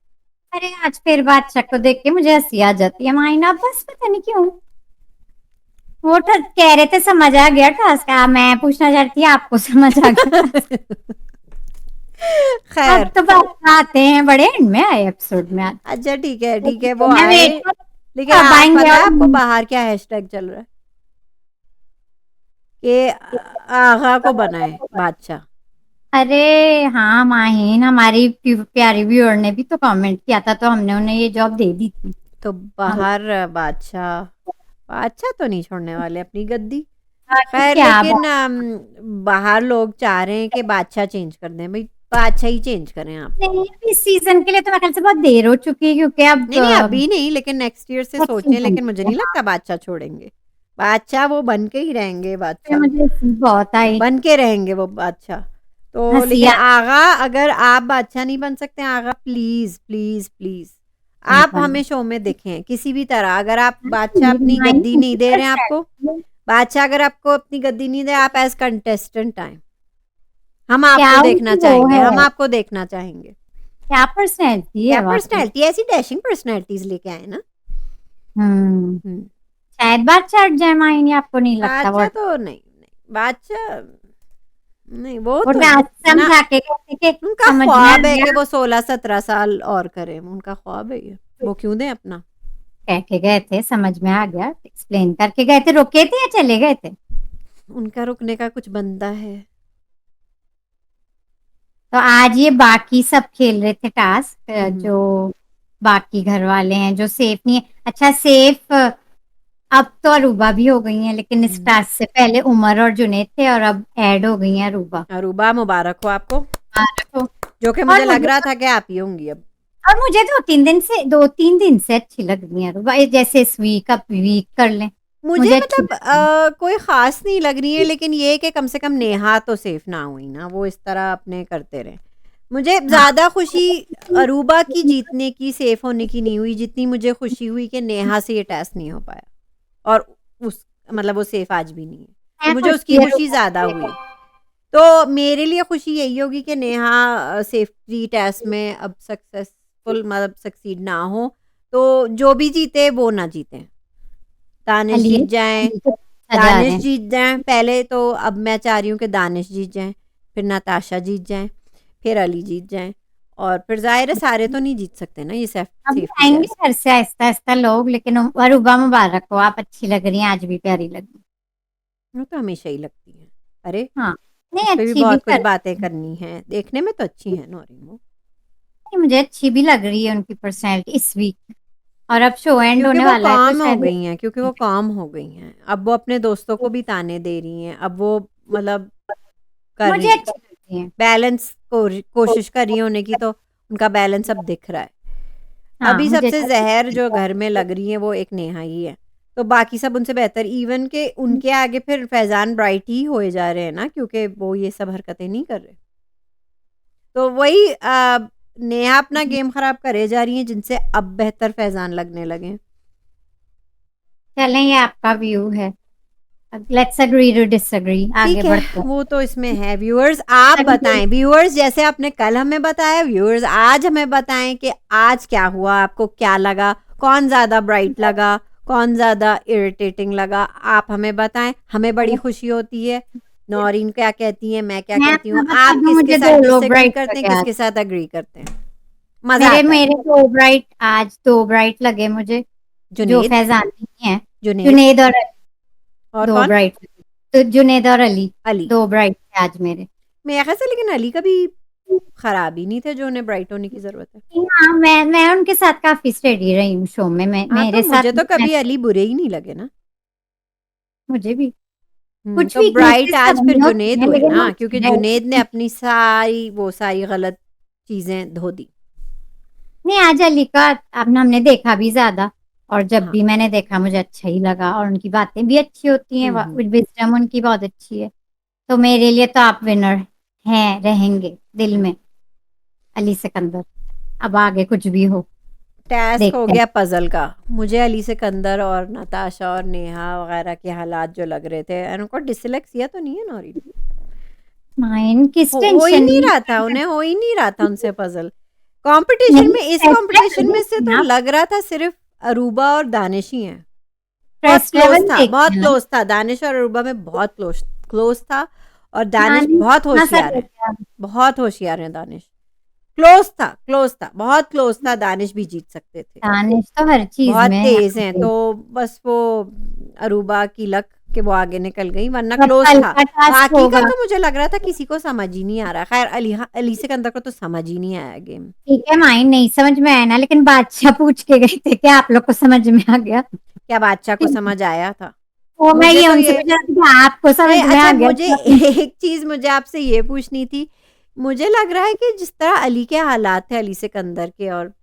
अरे आज फिर बादशाह को देख के मुझे हंसी आ जाती है माइना, बस पता नहीं क्यों। वो कह रहे थे समझ आ गया टास्क, मैं पूछना चाहती थी आपको समझ आ गया टास्क? अब खैर, तो बस आते हैं, बड़े एंड में आए एपिसोड में आज। अच्छा ठीक है ठीक है, वो मैं आए। वेट कर लेकिन कब आप आएंगे। पता है और आपको बाहर क्या हैशटैग चल रहा है कि आगा को बनाए बादशाह। अरे हाँ माहीन, हमारी प्यारी व्यूअर ने भी तो कमेंट किया था, तो हमने उन्हें ये जॉब दे दी थी। तो हम बाहर बादशाह, बादशाह तो नहीं छोड़ने वाले अपनी गद्दी। बाकी खैर क्या लेकिन बात। बाहर लोग चाह रहे हैं कि बादशाह चेंज कर दें, भाई बादशाह ही चेंज करें आप। नहीं, इस सीजन के लिए तो मेरे ख्याल से बहुत देर हो चुकी है, क्योंकि अब नहीं नहीं अभी नहीं, लेकिन नेक्स्ट ईयर से next सोचें, season लेकिन के मुझे लिए। नहीं लगता बादशाह छोड़ेंगे। बादशाह वो बन के ही रहेंगे, हाँ, बादशाह मुझे बहुत आई बन के रहेंगे वो बादशाह। तो हंसी लेकिन आ आगा, अगर आप बादशाह नहीं बन सकते आगा, प्लीज प्लीज प्लीज नहीं आप बन हमें शो में दिखें किसी भी तरह। अगर आप बादशाह अपनी माइन गद्दी नहीं उनकी दे रहे हैं आपको, पर्सनैलिटी। बादशाह अगर आपको अपनी गद्दी नहीं दे, आप एज कंटेस्टेंट आए, हम क्या आपको देखना उनकी वो चाहेंगे, है, हम आपको देखना चाहेंगे। क्या पर्सनैलिटी क्या है वाकई। पर्सनैलिटी, ऐसी डैशिंग पर्सनैलिटीज लेके आए ना। हम्म। हम्म। शायद बात चढ़ जाए मायने, आपको नहीं लगता वो? बादशाह तो नहीं, नहीं बादशाह नहीं, वो वो तो नहीं टास्क ना। समझा के कहते कि उनका समझ में आ ख्वाब है गया, कि वो 16-17 साल और करें, उनका ख्वाब है ये, वो क्यों दें अपना। कह के गए थे समझ में आ गया, एक्सप्लेन करके गए थे, रुके थे या चले गए थे? उनका रुकने का कुछ बनता है। तो आज ये बाकी सब खेल रहे थे टास्क, हम्म। जो बाकी घर वाले हैं जो सेफ नहीं है। अच्छा सेफ अब तो अरूबा भी हो गई हैं, लेकिन इस हम्म। टास्क से पहले उमर और जुनैद थे, और अब ऐड हो गई हैं अरूबा। अरूबा मुबारक हो आपको, तो जो कि मुझे और लग मुझे रहा था कि आप ही होंगी अब। दो तीन दिन से अच्छी लग रही है अरूबा, जैसे इस वीक अब वीक कर लें। मुझे मुझे अच्छी मतलब लग रही है। कोई खास नहीं लग रही है, लेकिन ये कि कम से कम नेहा तो सेफ ना हुई ना, वो इस तरह अपने करते रहे। मुझे हाँ ज्यादा खुशी अरूबा की जीतने की, सेफ होने की नहीं हुई, जितनी मुझे खुशी हुई कि नेहा से ये टेस्ट नहीं हो पाया, और उस मतलब वो सेफ आज भी नहीं है, तो मैं मुझे खुश उसकी थी खुशी अरूबा ज्यादा को हुई। लेकर। तो मेरे लिए खुशी यही होगी कि नेहा सेफ्टी टेस्ट में अब सक्सेसफुल मतलब सक्सीड ना हो, तो जो भी जीते वो ना जीते, दानिश अली जीत जाए, अली को अच्छा जा रहे दानिश हैं। जीत जाए पहले तो। अब मैं चाह रही हूँ कि दानिश जीत जाए, फिर नताशा जीत जाए, फिर अली जीत जाए, और फिर जाहिर है सारे तो नहीं जीत सकते ना ये अब सेफ्टी आएंगे टेस्ट। घर से आहिस्ता आहिस्ता लोग, लेकिन अरूबा मुबारक हो, आप अच्छी लग रही हैं, आज भी प्यारी लगी। वो तो हमेशा ही लगती है। अरे हाँ नहीं, उस पे भी अच्छी भी बहुत कुछ कर बातें करनी है, देखने में तो अच्छी है नौरीन वो, मुझे अच्छी भी लग रही है उनकी पर्सनैलिटी इस वीक। और अब शो एंड क्योंकि होने वो वाला है तो काम हो शायद गई हैं, क्योंकि वो काम हो गई हैं, अब वो अपने दोस्तों को भी ताने दे रही हैं, अब वो मतलब कर मुझे रही, अच्छी लगती है। बैलेंस को कोशिश कर रही होने की, तो उनका बैलेंस अब दिख रहा है। हाँ अभी मुझे सबसे अच्छी जहर जो लगती घर में है। लग रही है वो एक नेहा ही है, तो बाकी सब उनसे बेहतर, इवन के उनके आगे फिर फैजान ब्राइट ही होए जा रहे हैं ना, क्योंकि वो ये सब हरकतें नहीं कर रहे। तो वही नेहा अपना गेम खराब करे जा रही है, जिनसे अब बेहतर फैजान लगने लगे हैं। चलें, ये आपका व्यू है, लेट्स एग्री टू डिसएग्री, आगे ठीक है, बढ़ते वो तो इसमें है। व्यूअर्स आप हैं। बताएं, व्यूअर्स जैसे आपने कल हमें बताया, व्यूअर्स आज हमें बताएं कि आज क्या हुआ, आपको क्या लगा, कौन ज़्यादा ब्राइट लगा, कौन ज़्यादा इरिटेटिंग लगा, आप हमें बताएं, हमें बड़ी खुशी होती है। नौरीन क्या कहती है, मैं क्या मैं कहती अपना हूँ, बता आप दूं, किसके मुझे साथ दो लोग डिसएग्री ब्राइट करते हैं, लगे आज। किसके साथ अग्री करते हैं, मज़ा मेरे आता है। मेरे दो ब्राइट आज, दो ब्राइट लगे मुझे, जो जुनेद, फैजान नहीं है। जुनेद जुनेद और अली, और दो कौन, ब्राइट लगे। तो जुनेद और अली, अली। दो ब्राइट थे आज मेरे। मेरे ख्याल से लेकिन अली का भी खराब ही नहीं थे, जो उन्हें ब्राइट होने की ज़रूरत है। हाँ मैं उनके साथ काफी स्टेडी रही हूँ शो में, हाँ तो मेरे मुझे साथ तो कभी अली बुरे ही नहीं लगे ना। मुझे भी कुछ तो ब्राइट वीकनेसेस आज सब फिर में होती जुनेद हैं, हुए लेकिन वो ना, क्योंकि अच्छे रहे। जुनेद ने अपनी सारी वो सारी गलत चीजें धो दी। नहीं, आज अली का अब हमने देखा भी ज्यादा, और जब हाँ। भी मैंने देखा मुझे अच्छा ही लगा, और उनकी बातें भी अच्छी होती हैं, हम्म। विजडम उनकी बहुत अच्छी है। तो मेरे लिए तो आप विनर हैं, रहेंगे दिल में, अली सिकंदर। अब आगे कुछ भी हो, टास्क हो देखते हैं। गया पजल का। मुझे अली सिकंदर और नताशा और नेहा वगैरह के हालात जो लग रहे थे, उनको डिसलेक्सिया तो नहीं है नौरी, माइंड किस हो ही टेंशन नहीं में रहा था उन्हें, हो ही नहीं रहा था उनसे पजल। नहीं, कंपटीशन में, इस फैसला कर कंपटीशन में से तो लेना आप। लग रहा था सिर्फ अरूबा और दानिश ही हैं। बहुत स्ट्रेस क्लोज लेवल था, बहुत देखते हैं ना। क्लोज था, दानिश और अरूबा में बहुत क्लोज क्लोज था। और दानिश दानिश बहुत इतना सा होशियार कर है, दिया। बहुत होशियार है दानिश। क्लोज था, क्लोज था, बहुत क्लोज था, दानिश भी जीत सकते थे। दानिश तो हर चीज बहुत में है तेज हैं, आगे। तो बस वो अरूबा की लक के वो आगे निकल गई, वरना अब क्लोज कल था। का टास्क बाकी का होगा। तो मुझे लग रहा था किसी को समझ ही नहीं आ रहा। खैर अली सिकंदर को तो समझ ही नहीं आया गेम। ठीक है, माइन नहीं समझ में आया ना, लेकिन बादशाह पूछ के गए थे कि आप लोग को समझ में आ गया। क्या बादशाह को ठीक है, समझ आया था? तो मैं मुझे ये तो उनसे ये पूछ रहा था कि आपको नहीं, समझ में आ अच्छा गया मुझे तो आपने। एक चीज मुझे आपसे ये पूछनी थी। मुझे लग रहा है कि जिस तरह अली के हालात थे, अली सिकंदर के, और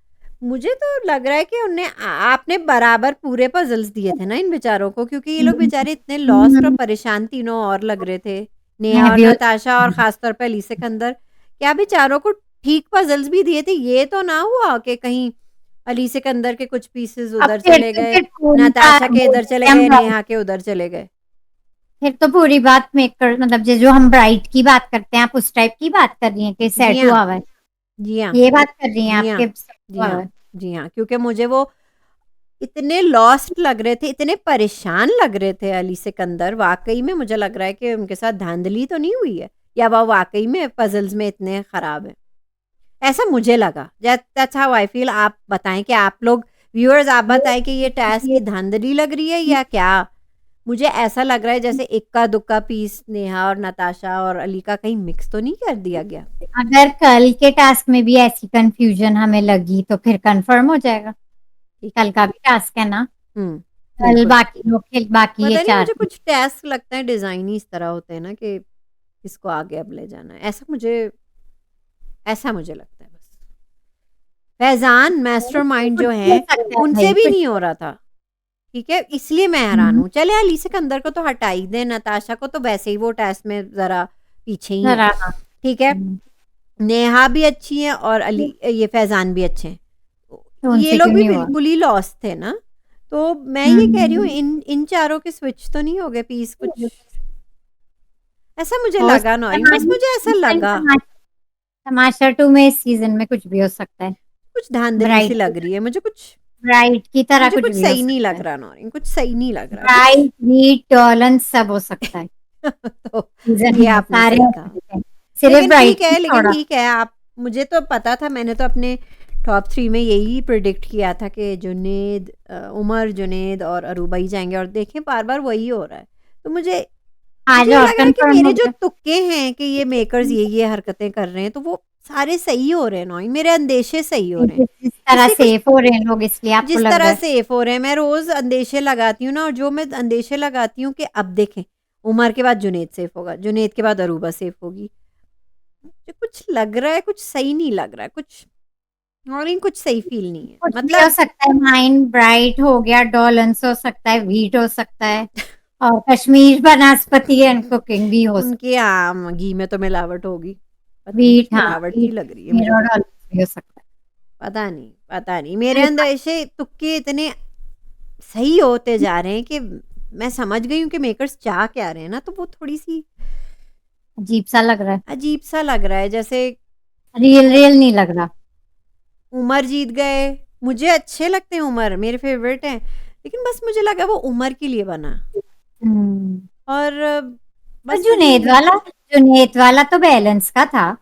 मुझे तो लग रहा है कि उन्हें आपने बराबर पूरे पजल्स दिए थे ना इन बेचारों को, क्योंकि ये लोग बेचारे इतने लॉस्ट और परेशान तीनों और लग रहे थे, नेहा मैं और भी नताशा और खासतौर पे अली सिकंदर। क्या बेचारों को ठीक पजल्स भी दिए थे? ये तो ना हुआ कि कहीं अली सिकंदर के कुछ पीसेस अब उधर चले गए, फिर पूरी नताशा के इधर चले हम गए, नेहा के उधर चले गए। फिर तो पूरी बात मेकर मतलब जो हम ब्राइट की बात करते हैं, आप उस टाइप की बात कर रही हैं कि जी सेट हाँ, हुआ हुआ है। जी हाँ, ये बात कर रही हैं जी हाँ, आपके सेट जी हुआ हुआ हाँ, है। जी हाँ, क्योंकि मुझे वो इतने लॉस्ट लग रहे थे, इतने परेशान लग रहे थे अली सिकंदर। वाक़ई में मुझे लग रहा है कि उनके साथ धांधली तो नहीं हुई है, या वो वाक़ई में पज़ल्स में इतने ख़राब हैं। ऐसा मुझे लगा। That's how I feel. आप बताएँ कि आप लोग व्यूअर्स आप बताएँ कि ये टास्क ये की धांधली लग रही है या क्या? मुझे ऐसा लग रहा है जैसे इक्का-दुक्का पीस नेहा और नताशा और अली का कहीं मिक्स तो नहीं कर दिया गया? अगर कल के टास्क में भी ऐसी कंफ्यूजन हमें लगी तो फिर कंफर्म हो जाएगा। ठीक है। कल का भी टास्क है ना। हुँ, कल बिल्कुल। बाकी लोग बाकी ये पता नहीं, चार। मुझे कुछ टास्क लगता है डिज़ाइन ही इस तरह होते हैं ना कि किसको आगे अब ले जाना है। ऐसा मुझे लगता है बस। फैज़ान मास्टरमाइंड कुछ जो भी हो हैं, सकता है उनसे भाई, भी कुछ नहीं हो रहा था, ठीक है? इसलिए मैं हैरान हम्म, हूँ। चले अली सिकंदर को तो हटा ही दें, नताशा को तो वैसे ही वो टेस्ट में ज़रा पीछे ही हैं, जरा हाँ, ठीक है? नेहा भी अच्छी हैं और ये फैज़ान भी अच्छे हैं। तो ये उनसे लोग क्यों भी नहीं हुआ। बिल्कुल ही लॉस्ट थे ना? तो मैं ये कह रही हूँ, हम्म, इन इन चारों के स्विच तो नहीं हो गए पीस कुछ? ऐसा मुझे हो लगा सकता नौरीन, बस है मुझे ऐसा लगा। तमाशा टू में इस सीजन में कुछ भी हो सकता है। कुछ धांधली सी ब्राइट लग रही है मुझे, कुछ ब्राइट की तरह मुझे कुछ कुछ भी हो सही नहीं सकता लग है। रहा नौरीन, कुछ सही नहीं लग रहा कुछ। ब्राइट वीट टॉलन सब हो सकता है तो सीजन ये में, आपने सारे सही हो कहा। सकते हैं। सिर्फ ब्राइट की लेकिन थोड़ा। ठीक है, आप मुझे तो पता था, मैंने तो अपने टॉप 3 में यही प्रेडिक्ट किया था कि जुनैद, उमर, जुनैद और अरूबा ही जाएँगे, और देखें बार-बार वही हो रहा है। तो मुझे आज मुझे ये और लग रहा है कि कंफर्म मेरे हो जो गया। तुक्के हैं कि ये मेकर्स ये हरकतें कर रहे हैं, तो वो सारे सही हो रहे हैं नौईन, मेरे अंदेशे सही हो रहे हैं। जिस तरह इससे कुछ सेफ हो रहे हैं लोग, इसलिए आपको जिस लग रहा तरह है। सेफ हो रहे हैं, मैं रोज़ अंदेशे लगाती हूँ ना, और जो मैं अंदेशे लगाती हूँ कि अब देखें, उमर के बाद जुनैद सेफ होगा, जुनैद के बाद अरूबा सेफ होगी। मुझे कुछ लग रहा है, कुछ सही नहीं लग रहा है, कुछ नौरीन कुछ सही फ़ील नहीं है। कुछ भी हो मतलब सकता है, माइंड ब्राइट हो गया, डॉलन्स हो सकता है, व्हीट हो सकता है, और कश्मीर बनास्पति एंड कुकिंग भी हो सकता उनके घी में तो मिलावट होगी। है। पता नहीं व्हीट, कुछ हाँ मिलावट सी व्हीट लग रही है कश्मीर मुझे और तो। डॉलन्स भी हो सकता पता नहीं, पता नहीं। मेरे है। अंदेशे तुक्के इतने सही होते जा रहे हैं कि मैं समझ गई हूँ कि मेकर्स चाह क्या रहे हैं ना, तो वो थोड़ी-सी अजीब सा लग रहा है। अजीब-सा लग रहा है। जैसे रियल रियल नहीं लग रहा। उमर जीत गए, मुझे अच्छे लगते हैं उमर, मेरे फ़ेवरेट हैं, लेकिन बस मुझे लगा वो उमर के लिए बना, हम्म। और और बस मुझे जुनैद वाला तो बैलेंस का था।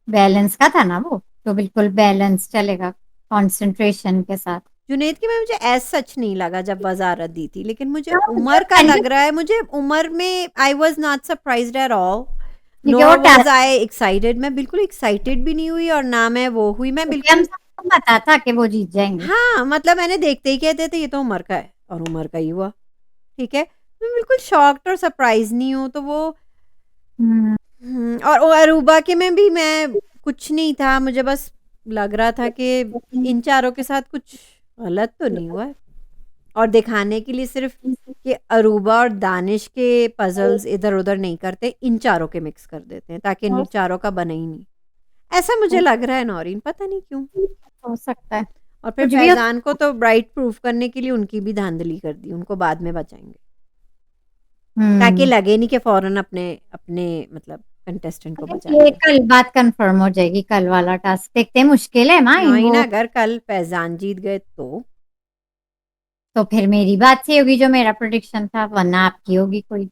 बैलेंस का था ना वो, तो बिल्कुल बैलेंस चलेगा कंसंट्रेशन के साथ। जुनैद की में मुझे एज़ सच नहीं लगा जब वज़ारत दी थी, लेकिन मुझे हाँ, उमर का लग रहा है, मुझे उमर में I was not surprised at all, क्योंकि वो नोर वाज़ आई एक्साइटेड। मैं बिल्कुल एक्साइटेड भी नहीं हुई और ना मैं वो हुई, मैं क्योंकि हम बिल्कुल सबको पता था कि वो जीत जाएंगे। हाँ, मतलब मैंने देखते ही कहते थे ये तो उमर का है, और उमर का ही हुआ, ठीक है। मैं बिल्कुल शॉक्ड और सरप्राइज़ नहीं हूँ, तो वो हम्म। और वो अरूबा के में भी मैं कुछ नहीं था, मुझे बस लग रहा था कि इन चारों के साथ कुछ गलत तो नहीं हुआ है, और दिखाने के लिए सिर्फ़ कि अरूबा और दानिश के पज़ल्स इधर-उधर नहीं करते, इन चारों के मिक्स कर देते हैं, ताकि इन चारों का बने ही नहीं। ऐसा मुझे लग रहा है नौरीन, पता नहीं क्यों। हो सकता है, और फिर कुछ भी हो फैज़ान सकता को तो ब्राइट प्रूफ करने के लिए उनकी भी धांधली कर दी, उनको बाद में बचाएँगे, है। ताकि लगे नहीं कि फ़ौरन अपने अपने मतलब कंटेस्टेंट को बचा ये लिया। कल बात कंफर्म हो जाएगी, कल वाला टास्क देखते हैं, मुश्किल है माइन नौईन वो। अगर कल फैज़ान जीत गए तो? तो फिर मेरी बात सही होगी जो मेरा प्रेडिक्शन था, वरना आपकी होगी कोई।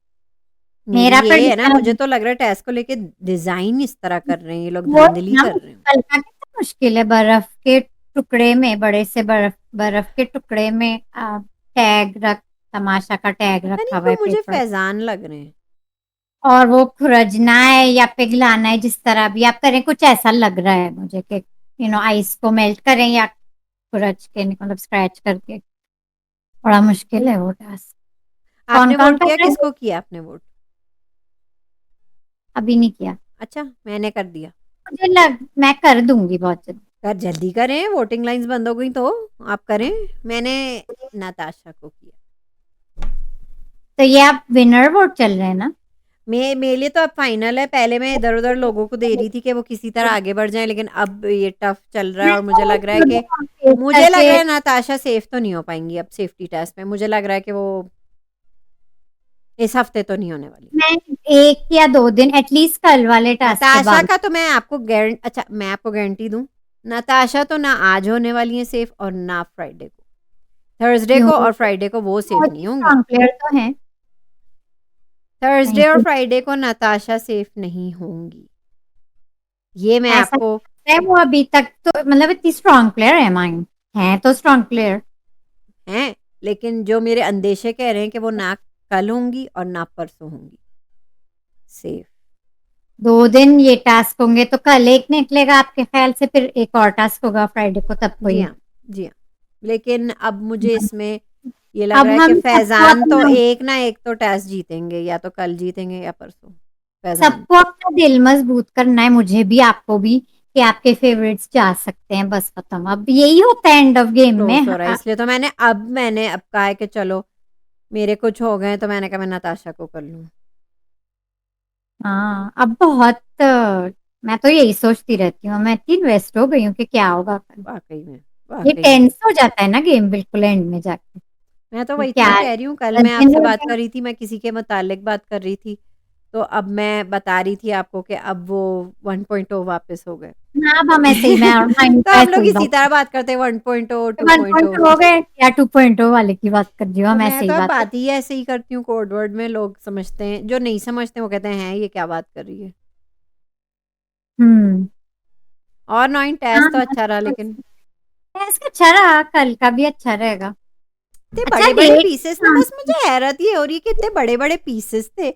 मेरी मेरा ये है ना, मुझे प्रेडिक्शन तो लग रहा है टेस्ट को लेके डिजाइन इस तरह कर रहे हैं ये लोग, वो धांधली ना, कर रहे हैं। कल का कितना मुश्किल है, बर्फ के टुकड़े में, बड़े से बर्फ बर्फ के टुकड़े में टैग रख तमाशा का टैग पता नहीं रखा हुआ क्यों है मुझे पेपर, फैजान लग रहे हैं। और वो खुरजना है या पिघलाना है, जिस तरह भी आप करें कुछ ऐसा लग रहा है मुझे कि आइस को मेल्ट करें या खुरच के, मतलब स्क्रैच करके। बड़ा मुश्किल है वो टास्क। कौन आपने कौन वोट कर किया, रहे हैं? किसको किया आपने वोट? अभी नहीं किया। अच्छा, मैंने कर दिया। मैं कर दूंगी बहुत जल्दी। कर जल्दी करें, वोटिंग लाइंस बंद हो गई तो आप करें। मैंने नताशा को किया। तो ये आप विनर वोट चल रहे हैं ना? मैं मेरे लिए तो अब फाइनल है। पहले मैं इधर उधर लोगों को दे रही थी कि वो किसी तरह आगे बढ़ जाएं, लेकिन अब ये टफ चल रहा है मैं और तो फेस मुझे लग करके रहा है नताशा सेफ तो नहीं हो पाएंगी अब सेफ्टी टेस्ट में। मुझे लग रहा है कि वो इस हफ्ते तो नहीं होने वाली। मैं 1 या 2 दिन एटलीस्ट कल वाले टास्क के नताशा बाद। का तो मैं आपको अच्छा मैं आपको गारंटी दूं, नताशा तो ना आज होने वाली है सेफ और ना फ्राइडे को। थर्सडे क्यों? को और फ्राइडे को वो सेफ बहुत नहीं ही होंगी। स्ट्रॉन्ग प्लेयर तो है। नहीं थर्सडे और तो फ्राइडे को नताशा सेफ नहीं होंगी, ये मैं ऐसा आपको। है, वो अभी तक तो मतलब इतनी स्ट्रॉन्ग प्लेयर है माइंड, है तो स्ट्रॉन्ग प्लेयर। हैं, लेकिन जो मेरे अंदेशे कह रहे हैं कि वो ना कल होंगी और ना परसों होंगी सेफ। 2 दिन ये टास्क होंगे, तो कल एक निकलेगा आपके ख्याल से, फिर एक और टास्क होगा फ्राइडे को, तब जी कोई। हाँ, जी हाँ। लेकिन अब मुझे इसमें ये लग अब रहा है कि हम सबको फैजान तो अपना एक ना एक तो टेस्ट जीतेंगे, या तो कल जीतेंगे या परसों। फैजान सबको अपना दिल मजबूत करना है, मुझे भी आपको भी, कि आपके फेवरेट्स जा सकते हैं, बस खत्म। अब यही होता है एंड ऑफ गेम में। क्लोज हो रहा है, इसलिए तो मैंने अब कहा है कि चलो मेरे कुछ हो गए तो मैंने कहा मैं नताशा को कर लूं। हाँ, अब बहुत मैं तो यही सोचती रहती हूँ, मैं इतनी इन्वेस्ट हो गई हूँ कि क्या होगा कल। वाकई में, ये वाकई में। टेंस हो जाता है ना गेम बिल्कुल एंड में जाके, मैं तो कि वही तो क्या मैं कह रही हूँ, कल मैं दिन आपसे हो बात गया। कर रही थी, मैं किसी के मुतालिक बात कर रही थी, तो अब मैं बता रही थी आपको कि अब वो 1.0 वापस हो गए। हाँ, अब हम ऐसे ही, मैं और तो हम ऐसे लोग ही इसी बात, तरह बात करते हैं, 1.0 2.0। 1.2 हो गए या 2.0 वाले की बात कर रही हूँ, तो हम मैं ऐसे तो ही अब बात कर। बात ही ऐसे ही करती हूँ कोड वर्ड में, लोग समझते हैं, जो नहीं समझते वो कहते हैं ये क्या बात कर रही है। हम्म। और 9 हाँ, टेस्ट तो अच्छा रहा, लेकिन इसका अच्छा रहा, कल का भी अच्छा रहेगा। इतने अच्छा बड़े बड़े देख। पीसेस थे, बस मुझे हैरत ये हो रही है कि इतने बड़े बड़े पीसेस थे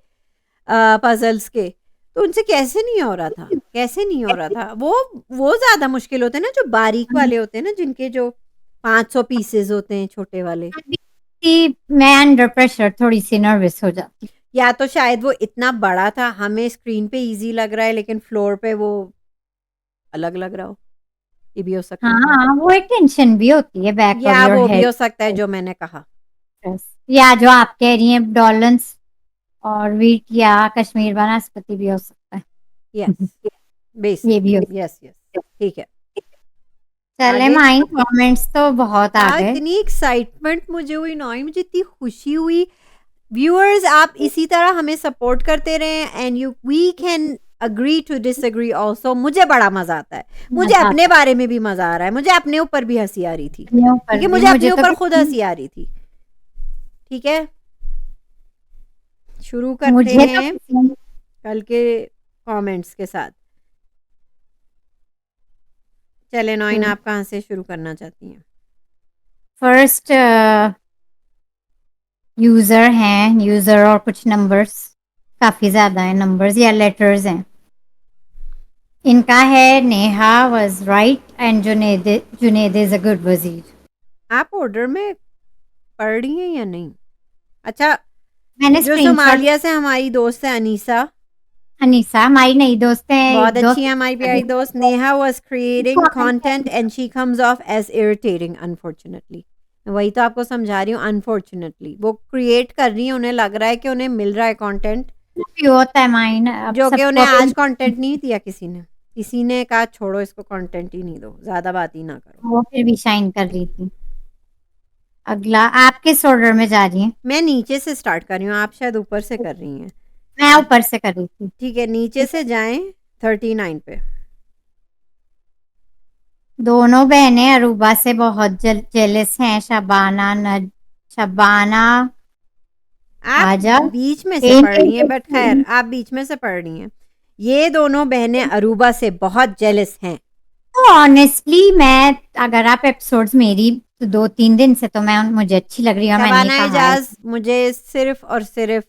पजल्स के, तो उनसे कैसे नहीं हो रहा था, कैसे नहीं हो रहा था वो ज्यादा मुश्किल होते हैं ना, जो बारीक वाले होते हैं ना, जिनके जो 500 पीसेस होते हैं छोटे वाले। मैं अंडर प्रेशर थोड़ी सी नर्वस हो जाती या तो शायद वो इतना बड़ा था, हमें स्क्रीन पे इजी लग रहा है लेकिन फ्लोर पे वो अलग लग रहा हो, ये भी हो हूँ। सकता था। हाँ, वो एक टेंशन भी होती है बैक ऑफ या योर वो भी हेड। हो सकता है जो मैंने कहा। या जो आप कह रही हैं डॉलन्स और वीट या कश्मीर बनास्पति भी हो सकता यस, है। ये बेसिकली भी हो यस यस। सकता है। ठीक है, चले आगे। माइन, कमेंट्स तो बहुत आ यार गए। इतनी एक्साइटमेंट मुझे हुई ना, मुझे इतनी खुशी हुई। व्यूअर्स आप इसी तरह हमें सपोर्ट करते रहें, and you we can agree to disagree also. मुझे बड़ा मजा आता है, मुझे मजा अपने आता बारे में भी मजा आ रहा है, मुझे अपने ऊपर भी हंसी आ रही थी, है अपने ऊपर क्योंकि भी, मुझे मुझे अपने तो ऊपर खुद कितनी, हंसी आ रही थी। ठीक है, शुरू करते मुझे तो हैं कितनी, कल के कमेंट्स के साथ। चले नॉइन, आप कहाँ से शुरू करना चाहती हैं? फर्स्ट यूजर हैं, यूजर और कुछ नंबर्स, काफी ज्यादा है नंबर्स या लेटर्स हैं। इनका है Neha was right and Junaid, Junaid is a good वजीर। आप ऑर्डर में पढ़ रही हैं या नहीं? अच्छा, मैंने जो स्क्रीनशॉट। सोमालिया से हमारी दोस्त है अनीसा, अनीसा हमारी नई दोस्त है, बहुत एक अच्छी दोस्त है हमारी प्यारी दोस्त। Neha was creating content and she comes off as irritating unfortunately. वही तो आपको समझा रही हूँ, अनफॉर्चुनेटली वो क्रिएट कर रही है, उन्हें लग रहा है कि उन्हें मिल रहा है कंटेंट, भी होता है माइन, अब जो कि सबको उन्हें आज अभी कंटेंट नहीं दिया किसी ने कहा छोड़ो इसको, कंटेंट ही नहीं दो, ज्यादा बात ही ना करो। वो फिर भी शाइन कर रही थी। अगला आप किस ऑर्डर में जा रही हैं? मैं नीचे से स्टार्ट कर रही हूँ, आप शायद ऊपर से कर रही हैं। मैं ऊपर से कर रही थी। ठीक है, नीचे से जाएं 39 पे। दोनों बहनें अरूबा से बहुत जेलस हैं, शबाना शबाना आप आजा। बीच में से पढ़ रही हैं, बट खैर आप बीच में से पढ़ रही हैं। ये दोनों बहनें अरूबा से बहुत जेलस हैं। तो ऑनेस्टली मैं, अगर आप एपिसोड्स मेरी तो 2-3 दिन से तो मैं मुझे अच्छी लग रही है, मैंने शबाना कहा है। एजाज, मुझे सिर्फ और सिर्फ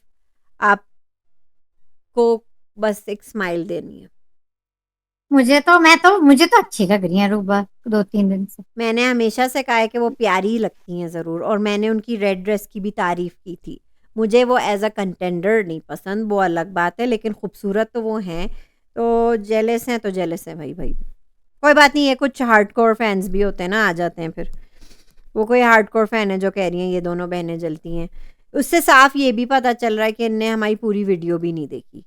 आपको बस एक स्माइल देनी है। मुझे तो अच्छी लग रही है रूबा 2-3 दिन से। मैंने हमेशा से कहा है कि वो प्यारी लगती हैं ज़रूर, और मैंने उनकी रेड ड्रेस की भी तारीफ की थी। मुझे वो एज अ कंटेंडर नहीं पसंद, वो अलग बात है, लेकिन खूबसूरत तो वो हैं। तो जेलस हैं तो जेलस हैं भाई भाई, कोई बात नहीं है। कुछ हार्डकोर फैंस भी होते हैं ना, आ जाते हैं फिर। वो कोई हार्डकोर फैन है जो कह रही हैं ये दोनों बहनें जलती हैं। उससे साफ ये भी पता चल रहा है कि इनने हमारी पूरी वीडियो भी नहीं देखी,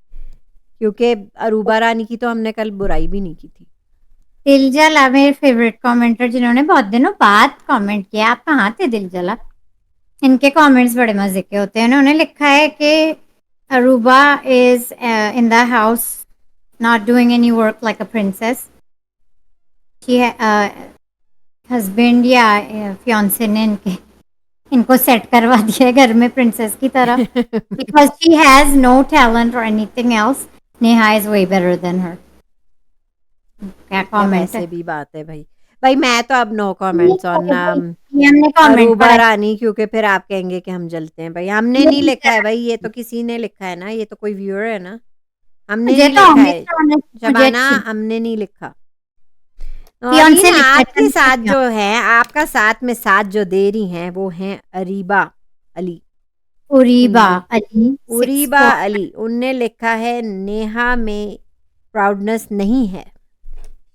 क्योंकि अरूबा रानी की तो हमने कल बुराई भी नहीं की थी। दिल जला मेरे फेवरेट कमेंटर, जिन्होंने बहुत दिनों बाद कमेंट किया। आप कहाँ थे दिल जला? इनके कमेंट्स बड़े मजे के होते हैं। उन्होंने लिखा है कि Aruba is in the house not doing any work like a princess. Husband या फियांसे ने इनको सेट करवा दिया है घर में प्रिंसेस की तरह। Because she has no talent और anything else, Neha is way better than her. क्या कमेंट है? वैसे भी बात है भाई। भाई मैं तो अब नो कमेंट्स ऑन हमने कमेंट अरूबा पढ़ा। रानी, क्योंकि फिर आप कहेंगे कि हम जलते हैं। भाई हमने नहीं लिखा है भाई, ये तो किसी ने लिखा है ना, ये तो कोई व्यूअर है ना, हमने मुझे नहीं तो लिखा है। मुझे शबाना, अच्छी हमने नहीं लिखा। नौरीन, फियांसे लिखा आपके साथ था। जो है, आपका साथ में साथ जो दे रही हैं वो हैं अरीबा अली। उरीबा उन्ने अली उरीबा 64। अली, उनने लिखा है नेहा में प्राउडनेस नहीं है।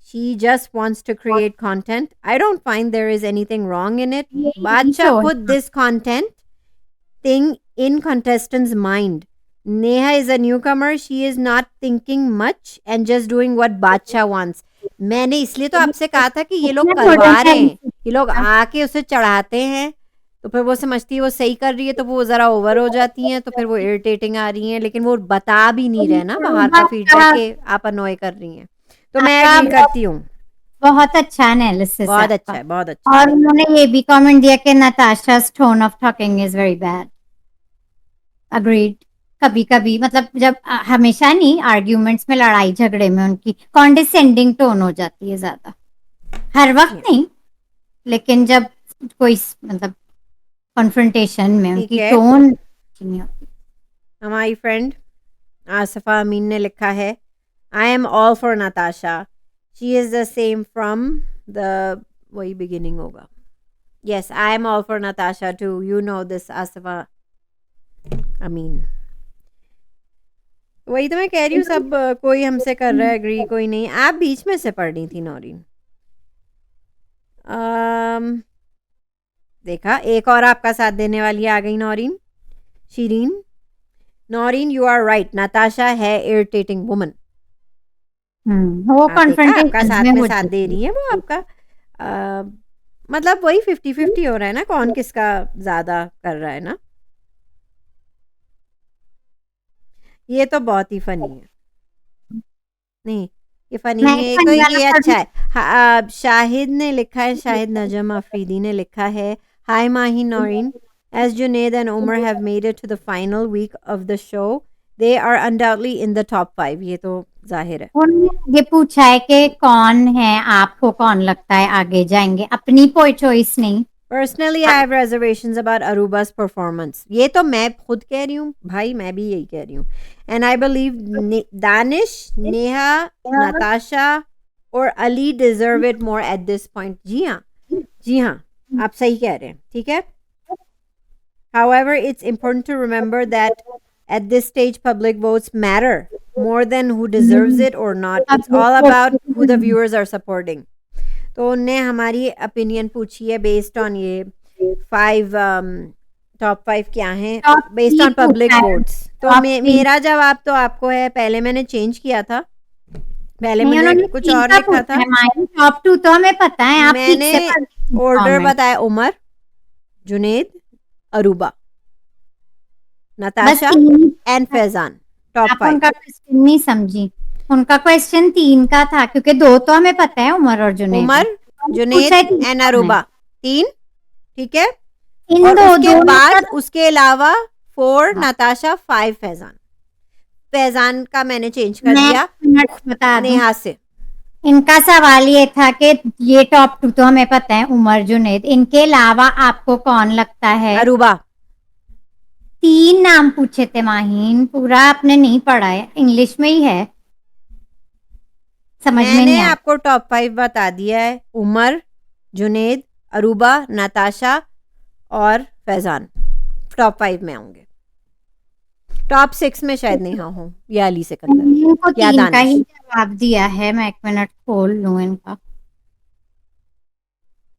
She just wants to create content. I don't find there is anything wrong in it. यही Bacha शो put है। this content thing in contestants' mind. Neha is a newcomer. She is not thinking much and just doing what Bacha wants. मैंने इसलिए तो आपसे कहा था कि ये लोग करवा रहे हैं, ये लोग आके उसे चढ़ाते हैं, तो फिर वो समझती है वो सही कर रही है, तो वो ज़रा ओवर हो जाती हैं, तो फिर वो इरिटेटिंग आ रही हैं, लेकिन वो बता भी नहीं रहे ना बाहर का फीडबैक के आप अनॉय कर रही हैं। तो मैं एग्री करती हूँ, बहुत अच्छा एनालिसिस है बहुत अच्छा आपका। है, बहुत अच्छा। और उन्होंने ये भी कमेंट दिया कि Natasha's tone of talking is very bad. Agreed. कभी कभी मतलब जब हमेशा नहीं, आर्ग्यूमेंट्स में, लड़ाई झगड़े में उनकी कॉन्डिसेंडिंग टोन हो जाती है ज्यादा। हर वक्त नहीं, लेकिन जब कोई मतलब कॉन्फ्रंटेशन में ठीक उनकी है। टोन नहीं होती। हमारी फ्रेंड आसफा अमीन ने लिखा है, I am all for Natasha, she is the same from the, वही बिगिनिंग होगा। Yes, I am all for Natasha too, you know this Aasfa Amin. वही तो मैं कह रही हूँ, सब कोई हमसे कर रहा है एग्री, कोई नहीं। आप बीच में से पढ़ रही थी नौरीन। देखा, एक और आपका साथ देने वाली आ गई, Naureen Shireen. Naureen, you are right, Natasha है इरिटेटिंग वुमन। वो आप देखा, आपका कॉन्फ्रंटेशन साथ में में हो साथ दे जाती रही है वो आपका। मतलब वही 50-50 हो रहा है ना, कौन किसका ज्यादा कर रहा है ना। ये तो बहुत ही फनी है। नहीं, ये फनी मैं नहीं है, एक तो फनी वाला ये अच्छा पढ़ूं? है। शाहिद ने लिखा है, शाहिद नजम अफरीदी ने लिखा है, हाय माही Naureen, as Junaid and Umar have made it to the final week of the show, they are undoubtedly in the top 5। ये तो जाहिर है। उन्होंने ये पूछा है कि कौन है, आपको कौन लगता है आगे जाएंगे, अपनी कोई चॉइस नहीं। Personally, I have reservations about Aruba's performance. ये तो मैं खुद कह रही हूँ भाई, मैं भी यही कह रही हूँ। And I believe Danish, Neha, Natasha और Ali deserve it more at this point. जी हाँ, जी हाँ, आप सही कह रहे हैं, ठीक है। However, it's important to remember that at this stage, public votes matter more than who deserves it or not. It's all about who the viewers are supporting. तो उनने हमारी ओपिनियन पूछी है बेस्ड ऑन ये 5 टॉप 5 क्या हैं, based on public votes. तो मेरा जवाब तो आपको है, पहले मैंने चेंज किया था, पहले मैंने कुछ और लिखा था। टॉप 2 तो हमें पता है, आप ठीक मैंने से ऑर्डर बताया, उमर, जुनेद, अरूबा, नताशा एंड फैजान, टॉप 5। उनका क्वेश्चन नहीं समझी, उनका क्वेश्चन 3 का था, क्योंकि 2 तो हमें पता है, उमर और जुनेद। उमर, जुनेद एंड अरूबा, 3, ठीक है। इन और दो उसके दोनों का बाद उसके अलावा 4 नताशा, 5 फैजान। फैजान का मैंने चेंज कर मैं दिया बता दूं, नेहा से। इनका सवाल ये था कि ये टॉप 2 तो हमें पता है, उमर जुनैद, इनके अलावा आपको कौन लगता है? अरूबा। 3 नाम पूछे थे माहीन, पूरा आपने नहीं पढ़ा है, इंग्लिश में ही है, समझ में मैंने नहीं आया। आपको टॉप 5 बता दिया है, उमर, जुनैद, अरूबा, नताशा और फैजान टॉप 5 में होंगे। टॉप 6 में शायद नेहा हो या अली सिकंदर इनको या 3 का ही दानिश। जवाब दिया है, मैं एक मिनट खोल लूं इनका।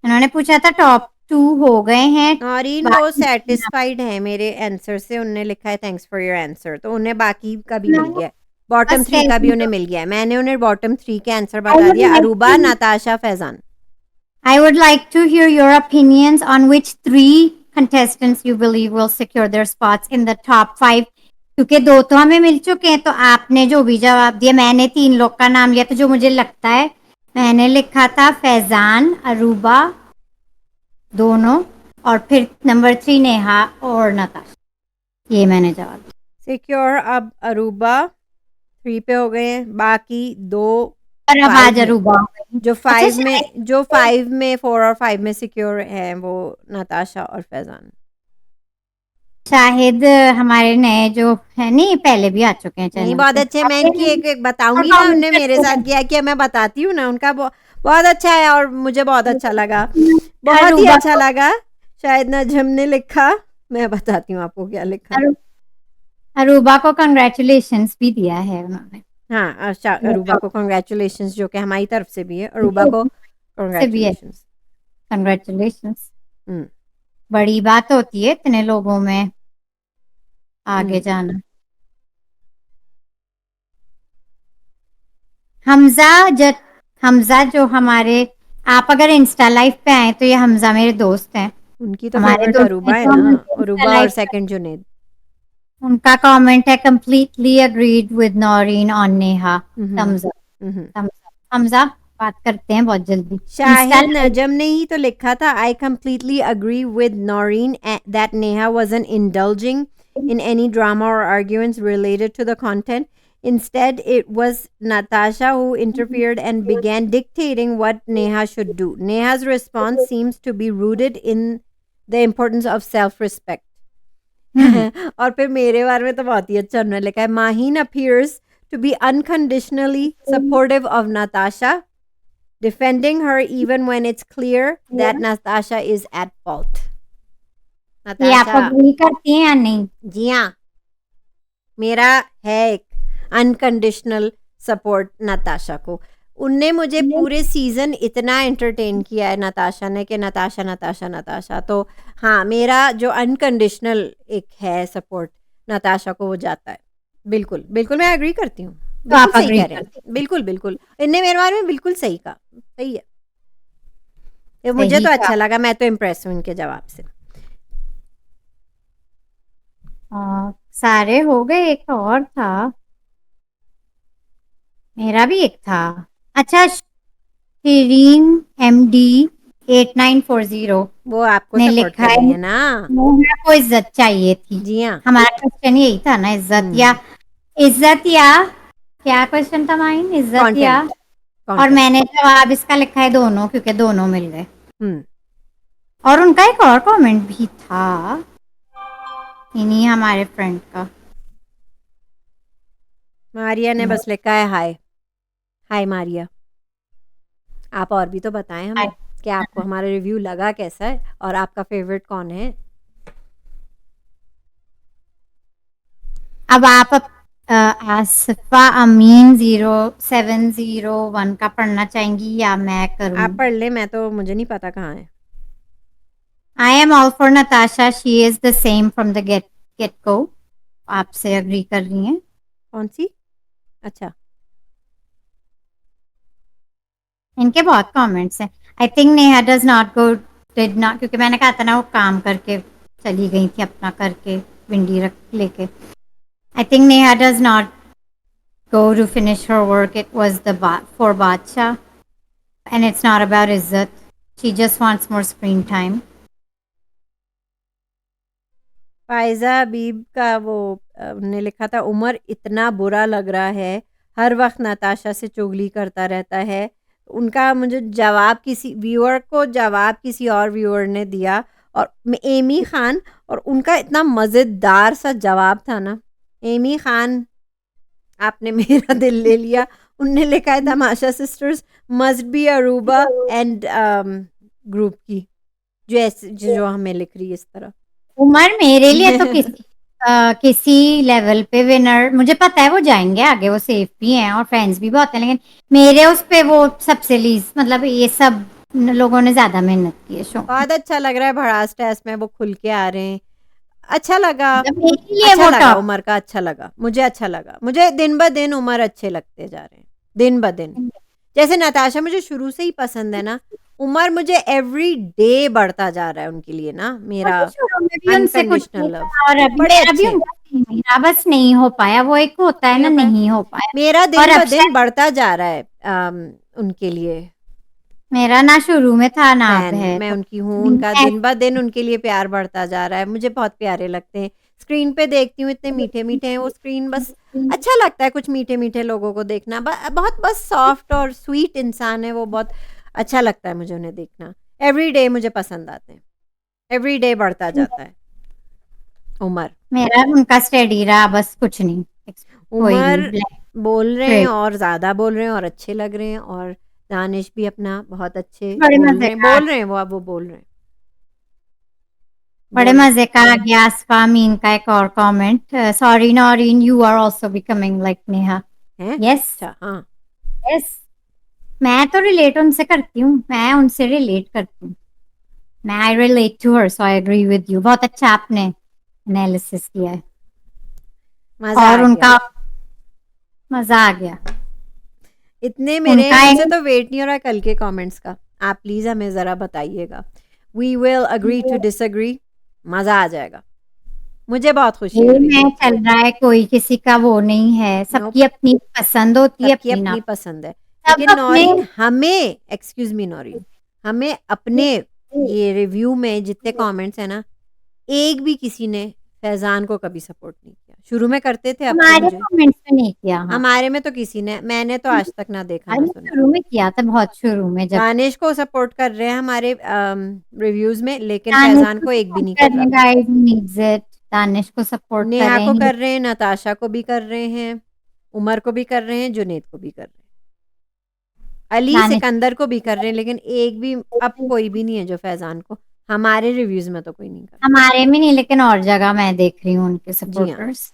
इन्होंने पूछा था टॉप 2 हो गए हैं, नौरीन वो बाकी सेटिस्फाइड है मेरे आंसर से, उन्होंने लिखा है थैंक्स फॉर योर आंसर, तो उन्हें बाकी का भी मिल गया है, बॉटम बस 3 का भी उन्हें मिल गया है। मैंने उन्हें बॉटम 3 के आंसर बता दिया, Aruba, Natasha, Faizan. I would like to hear your opinions on which 3 contestants you believe will secure their spots in the top 5, क्योंकि 2 तो हमें मिल चुके हैं, तो आपने जो भी जवाब दिया, मैंने 3 लोग का नाम लिया, तो जो मुझे लगता है, मैंने लिखा था फैजान, अरूबा दोनों, और फिर नंबर 3 नेहा और नताशा, ये मैंने जवाब दिया। सिक्योर अब अरूबा 3 पे हो गए हैं, बाकी 2 और अब 5 आज में, अरूबा हो गई। जो अच्छा 5 में, जो शायद 5 में 4 और 5 में सिक्योर है वो नताशा और फैजान। शाहिद हमारे नए जो है नहीं, पहले भी आ चुके हैं नहीं, चैनल बहुत पे, अच्छे, मैं इनकी एक एक और बताऊंगी ना, कमेंट उनने मेरे करते साथ किया कि मैं बताती हूँ ना, उनका बहुत अच्छा है और मुझे बहुत अच्छा लगा, बहुत ही अरूबा अच्छा लगा। शायद नजम ने लिखा, मैं बताती हूँ आपको क्या लिखा। अरूबा को कंग्रेचुलेशंस भी दिया है उन्होंने। हाँ, अरूबा को कॉन्ग्रेचुलेशंस, जो कि हमारी तरफ से भी है, अरूबा को से भी है, कॉन्ग्रेचुलेशंस। कंग्रेचुलेशंस। हम्म। बड़ी बात होती है इतने लोगों में आगे हम्म। जाना। हमजा जब हमजा जो हमारे, आप अगर इंस्टा लाइव पे आए तो ये हमजा मेरे दोस्त हैं, उनकी तो हमारे फेवरेट दोस्त हैं, अरूबा है तो ना, हम उनके इंस्टा अरूबा और लाइव पे, सेकंड जुनेद। उनका कमेंट है completely agreed with Naureen on Neha, hmm. Thumbs up. Hmm. Hamza बात करते हैं बहुत जल्दी इंस्टा शाहिद लाइव। नजम ने ही तो लिखा था, I completely agree with Naureen that Neha wasn't indulging in any drama or arguments related to the content. Instead, it was Natasha who interfered and began dictating what Neha should do. Neha's response seems to be rooted in the importance of self-respect. और फिर मेरे बारे में तो बहुत ही अच्छा उन्होंने लिखा है, Maheen appears to be unconditionally supportive of Natasha, defending her even when it's clear that Natasha is at fault. ये आप Natasha, अग्री करती हैं या नहीं? जी हाँ, मेरा है एक अनकंडीशनल सपोर्ट नताशा को। उनने मुझे पूरे सीजन इतना एंटरटेन किया है नताशा ने, कि नताशा नताशा नताशा, तो हाँ, मेरा जो अनकंडीशनल एक है सपोर्ट नताशा को, वो जाता है। बिल्कुल बिल्कुल, मैं एग्री करती हूँ, तो बिल्कुल आप सही अग्री कह रहे करती हैं, बिल्कुल बिल्कुल, इनने मेरे बारे में बिल्कुल सही कहा, सही है। ये हैं? मुझे सही तो कहा। अच्छा लगा, मैं तो इम्प्रेस हूँ इनके जवाब से। सारे हो गए, एक और था, मेरा भी एक था। अच्छा, शिरीन MD 8940 वो आपको ने सपोर्ट लिखा कर है, रही है ना। मोहरा को इज्जत चाहिए थी। जी हाँ। हमारा क्वेश्चन यही था ना, इज्जत या, हम्म। इज्जत या, क्या क्वेश्चन था माइन, इज्जत या, कंटेंट। और कंटेंट। मैंने जवाब इसका लिखा है दोनों, क्योंकि दोनों मिल गए। हम्म। और उनका एक और कमेंट भी था इन्हीं हमारे फ्रेंड का। मारिया ने बस लिखा है हाय। हाय मारिया, आप और भी तो बताएं हमें कि आपको हमारा रिव्यू लगा कैसा है और आपका फेवरेट कौन है। अब आप आसफा अमीन 0701 का पढ़ना चाहेंगी या मैं करूं? आप पढ़ ले, मैं तो, मुझे नहीं पता कहाँ है। I am all for Natasha. She is the same from the get go. आपसे अग्री कर रही हैं? कौन सी? अच्छा। इनके बहुत कमेंट्स हैं। I think Neha does not go, did not, क्योंकि मैंने कहा था ना वो काम करके चली गई थी, अपना करके भिंडी रख लेके। I think Neha does not go to finish her work. It was for Bacha, and it's not about Izzat. She just wants more screen time. Faiza Habib का वो उन्होंने लिखा था, उमर इतना बुरा लग रहा है, हर वक़्त नताशा से चुगली करता रहता है। उनका मुझे जवाब किसी व्यूअर को जवाब किसी और व्यूअर ने दिया और एमी ख़ान, और उनका इतना मज़ेदार सा जवाब था ना, एमी ख़ान आपने मेरा दिल ले लिया। उनने लिखा है Tamasha sisters must be Aruba and group की, जो हमें लिख रही है इस तरह। उमर मेरे लिए तो किसी लेवल पे विनर, मुझे पता है वो जाएंगे आगे, वो सेफ भी हैं और फैंस भी बहुत हैं, लेकिन मेरे उस पे वो सबसे लीस्ट, मतलब ये सब लोगों ने ज्यादा मेहनत की है शो में। बहुत अच्छा लग रहा है भड़ास टेस्ट में वो खुल के आ रहे हैं। अच्छा लगा, मतलब मेरे लिए अच्छा वो लगा टॉप। उमर का, अच्छा लगा, मुझे अच्छा लगा। मुझे दिन ब दिन उमर अच्छे लगते जा रहे हैं, दिन ब दिन। जैसे नताशा मुझे शुरू से ही पसंद है ना, उमर मुझे एवरी डे बढ़ता जा रहा है उनके लिए ना, मेरा मुझे शुरू में भी उनसे कुछ अनकंडीशनल नहीं लव। था और अभी बड़े मेरा भी अच्छे हैं, उनका नहीं, मेरा बस नहीं हो पाया, वो एक होता है नहीं ना, हो पाया। नहीं हो पाया। मेरा और दिन ब दिन अक्षय, बढ़ता जा रहा है उनके लिए मेरा ना शुरू में था ना अब फैन, है, मैं तो उनकी हूँ, भी उनका मैं दिन ब दिन उनके लिए प्यार बढ़ता जा रहा है, मुझे बहुत प्यारे लगते हैं। स्क्रीन पे देखती हूँ इतने मीठे-मीठे हैं वो, स्क्रीन बस अच्छा लगता है कुछ मीठे-मीठे लोगों को देखना। बहुत बस सॉफ्ट और स्वीट इंसान है वो, बहुत अच्छा लगता है मुझे उन्हें देखना। एवरीडे मुझे पसंद आते हैं, एवरीडे बढ़ता जाता है उमर। मेरा उनका स्टडी रहा, बस कुछ नहीं, कोई उमर नहीं ब्लैक बोल रहे हैं क्रेज। और ज़्यादा बोल रहे हैं और अच्छे लग रहे हैं, और दानिश भी अपना बहुत अच्छे बड़े मजे का, बोल रहे हैं वो, अब वो बोल रहे हैं, बड़े बोल मजे का आ गया। आसफा अमीन का एक और comment, sorry Naureen, you are also becoming like Neha. हैं? यस, अच्छा, हाँ। यस, मैं तो रिलेट उनसे करती हूँ, मैं उनसे रिलेट करती हूँ, मैं I relate to her, so I agree with you. बहुत अच्छा आपने एनालिसिस किया है मज़ा और आ गया। उनका मजा आ गया। इतने मेरे उनका मुझसे एक तो वेट नहीं हो रहा कल के कमेंट्स का। आप प्लीज़ हमें ज़रा बताइएगा। We will agree to disagree, मज़ा आ जाएगा। मुझे बहुत खुशी हो गेम रही है। है, चल रहा है, कोई किसी का वो नहीं है, नोप, सबकी अपनी पसंद होती है, सबकी अपनी ना। अपनी पसंद है। सब लेकिन अपने नौरीन हमें, एक्सक्यूज़ मी नौरीन, हमें अपने ये रिव्यू में जितने कमेंट्स हैं ना, एक भी किसी ने फैज़ान को कभी सपोर्ट नहीं किया। शुरू में करते थे, अब तो हमारे मुझे कमेंट्स में नहीं किया। हाँ, हमारे में तो किसी ने, मैंने तो आज तक ना देखा ना अरे सुना। शुरू में किया था, बहुत शुरू में, जब दानिश को सपोर्ट कर रहे हैं हमारे रिव्यूज़ में, लेकिन दानिश फैज़ान को को एक भी सपोर्ट नहीं कर करने, रहा। गाइस नीड्स इट, दानिश को सपोर्ट नेहा करें को ही। कर रहे हैं, नताशा को भी कर रहे हैं, उमर को भी कर रहे हैं, जुनैद को भी कर रहे हैं, अली दानिश सिकंदर को भी कर रहे हैं, लेकिन एक भी अब कोई भी नहीं है जो फैज़ान को, हमारे रिव्यूज़ में तो कोई नहीं कर रहा। हमारे में नहीं, लेकिन और जगह मैं देख रही हूँ उनके जी हाँ, सपोर्टर्स,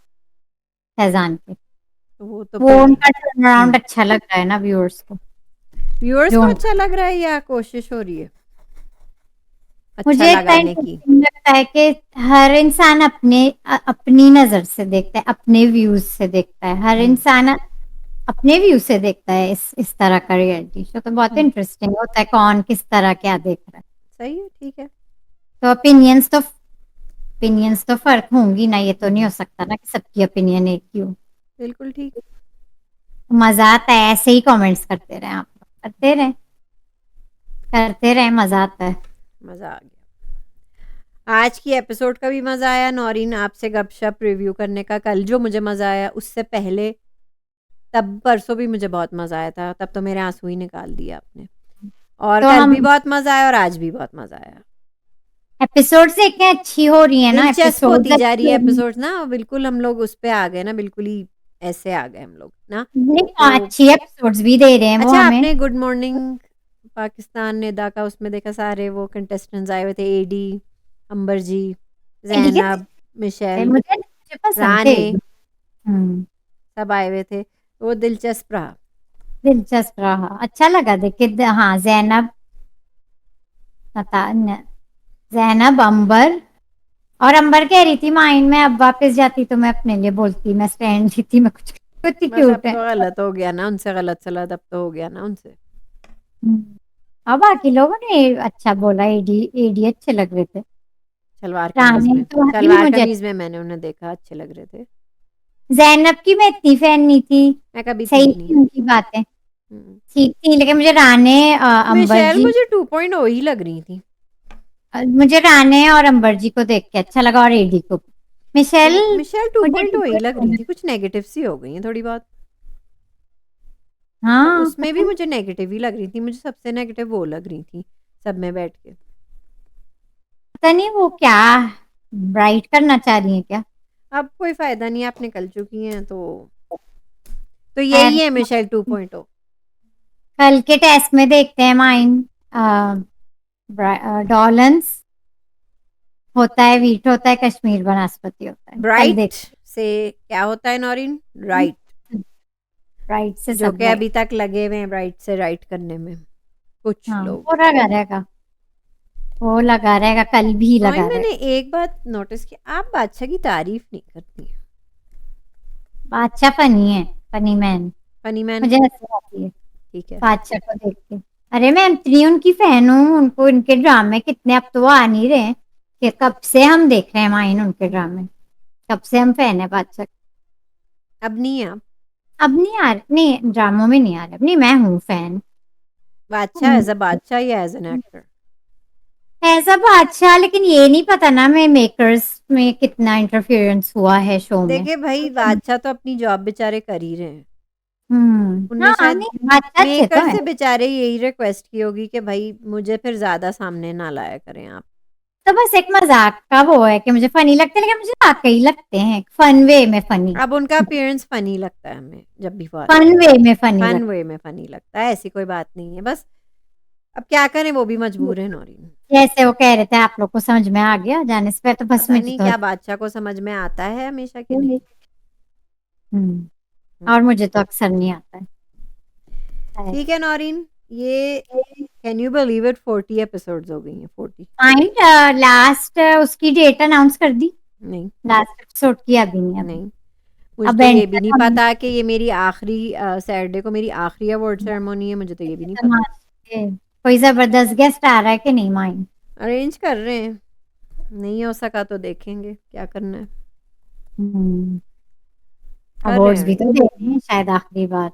फैजान के। तो वो तो वो फिर उनका टर्न अराउंड अच्छा लग रहा है ना व्यूअर्स को, व्यूअर्स जो को उनका, अच्छा लग रहा है या कोशिश हो रही है अच्छा मुझे इतना लगाने की? इंटरेस्टिंग लगता है कि हर इंसान अपनी नजर से देखता है, अपने व्यूज से देखता है, हर हुँ, इंसान अपने व्यू से देखता है इस तरह का रियलिटी शो, तो बहुत हुँ, इंटरेस्टिंग होता है कौन किस तरह क्या देख रहा है। सही है, ठीक है। तो ओपिनियंस तो फर्क होंगी ना, ये तो नहीं हो सकता ना कि सबकी ओपिनियन एक ही हो। बिल्कुल ठीक, मजा आता है, ऐसे ही कमेंट्स करते रहे, आप करते रहे, मजा आता है। मज़ा आ गया। आज की एपिसोड का भी मज़ा आया नौरीन, आपसे गपशप रिव्यू करने का। कल जो मुझे मज़ा आया, उससे पहले तब परसों भी मुझे बहुत मज़ा आया था, तब तो मेरे आँसू ही निकाल दिए आपने। और तो कल हम भी बहुत मज़ा आया और आज भी बहुत मज़ा आया। एपिसोड्स देखें, अच्छी हो रही है ना दिलचस्प एपिसोड्स, होती जा रही अच्छी है हो रही एपिसोड्स ना, बिल्कुल हम लोग उस पे आ गए ना, बिल्कुल ही ऐसे आ गए हम लोग ना। नहीं, तो अच्छी एपिसोड्स भी दे रहे हैं वो अच्छा, हमें। आपने गुड मॉर्निंग पाकिस्तान निदा का उसमें देखा, सारे वो कंटेस्टेंट्स आए हुए थे, एडी, अंबर जी, एडी के ज़ैनब, थे, मिशेल, मुझे पसंद थे। राने, सब आए हुए थे। वो दिलचस्प रहा। दिलचस्प रहा, अच्छा लगा देख के। हाँ, जैनब, जैनब, अंबर, और अंबर कह रही थी माइन में अब वापस जाती तो मैं अपने लिए बोलती, मैं स्टैंड थी, मैं कुछ, कितनी बस अब क्यूट है। तो गलत हो गया ना उनसे, गलत सलत अब तो हो गया ना उनसे। और बाकी लोगों ने अच्छा बोला, एडी एडी अच्छे लग रहे थे। सलवार कमीज रानी में, तो दिल सलवार मुझे, कमीज में मैंने उन्हें देखा, अच्छे लग रहे थे। जैनब की मैं इतनी फैन नहीं थी, मैं कभी थी सही भी नहीं। थी उनकी बातें, हम्म। ठीक थी, लेकिन मुझे राने, अंबर मिशेल जी, मुझे 2.0 ही लग रही थी। मुझे राने और अंबर जी को देख के अच्छा लगा, और एडी को। मिशेल मिशेल मुझे 2.0 ही लग रही थी, कुछ नेगेटिव सी हो गई है थोड़ी बहुत। और हाँ उसमें भी पता नहीं, मुझे नेगेटिव ही लग रही थी, मुझे सबसे नेगेटिव वो लग रही थी सब में बैठ के। पता नहीं वो क्या ब्राइट करना चाह रही है क्या। अब कोई फायदा नहीं, आप निकल चुकी हैं तो खैर यही है मिशेल 2.0। कल के टेस्ट में देखते हैं माइन डॉलेंस होता है, वीट होता है, कश्मीर वनस्पति होता है, कल ब्राइट देखते से क्या होता है नौरीन? हैं। राइट। राइट से जो सब कि राइट। अभी तक लगे हुए हैं ब्राइट से राइट करने में कुछ हाँ लोग। वो लगा रहेगा, वो लगा रहेगा, कल भी नौरीन लगा मैंने रहेगा। एक बात नोटिस की, आप बादशाह की तारीफ नहीं करती। बादशाह फनी है, फनी मैन। Funny man. मुझे हंसी आती है ठीक है। बादशाह को देख के। अरे मैं इतनी उनकी फैन हूँ, उनको उनके ड्रामे कितने, अब तो वो आ नहीं रहे कि कब से हम देख रहे हैं माइन उनके ड्रामे, कब से हम फैन है बादशाह के। अब नहीं है आप अब नहीं आ रहे, नहीं ड्रामों में नहीं आ रहे, अब नहीं, मैं हूँ फैन। बादशाह एज अ बादशाह या एज एन एक्टर? ऐसा बादशाह, लेकिन ये नहीं पता ना मैं मेकर्स में कितना इंटरफेरेंस हुआ है शो में। देखिए भाई, बादशाह तो अपनी जॉब बेचारे कर ही रहे हैं। उनने हाँ शायद नहीं बादशाह अच्छे तो मेकर है। से बेचारे यही रिक्वेस्ट की होगी कि भाई मुझे फिर ज्यादा सामने ना लाया करें आप। तो बस एक मजाक का वो है कि मुझे फनी लगते हैं, लेकिन मुझे वाकई लगते हैं फन वे में फनी। अब उनका अपीयरेंस फनी लगता है हमें जब भी वो आते फन हैं। वे में फनी फन लगता वे में फनी लगता है, ऐसी कोई बात नहीं है बस। अब क्या करें, वो भी है। मजबूर है नौरीन। जैसे वो कह रहे थे आप लोग को समझ में आ गया जाने से पहले, तो बस पता मुझे नहीं तो क्या बादशाह को समझ में आता है हमेशा के नहीं। और हम्म। मुझे तो अक्सर नहीं आता है। ठीक है नौरीन, ये can you believe it 40 episodes हो गई हैं, 40। फाइन लास्ट उसकी डेट अनाउंस कर दी, नहीं। लास्ट एपिसोड की अभी नहीं अभी। नहीं, मुझे अब तो एंड ये भी नहीं पता कि ये मेरी आखिरी सैटरडे को मेरी आखिरी अवार्ड सेरेमनी है, मुझे तो ये भी नहीं पता। कोई जबरदस्त गेस्ट आ रहा है कि नहीं माइन। अरेंज कर रहे हैं, नहीं हो सका तो देखेंगे क्या करना है। कर रहे अवार्ड्स हैं भी तो अरेंज। दे रहे हैं शायद आखिरी बार,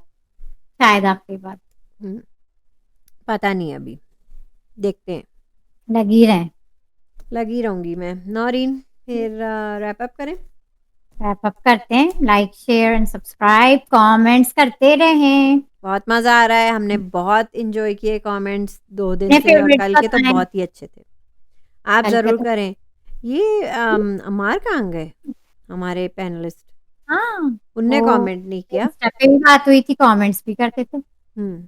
शायद आखिरी बार। हम्म, पता नहीं अभी, देखते हैं। लगी रहे। लगी रहूंगी मैं नौरीन। फिर रैप अप करें। रैप अप करते हैं, like share and subscribe, comments करते रहें। बहुत मज़ा आ रहा है, हमने बहुत इंजॉय किए कमेंट्स 2 दिन अपने से, और फेवरेट कल के तो बताएं। बहुत ही अच्छे थे। आप कल के ज़रूर तो करें। ये अमार कहाँ गए, हमारे पैनलिस्ट? हाँ उनने वो कमेंट नहीं किया। इंस्टा पे भी बात हुई थी, कमेंट्स भी करते थे। हम्म।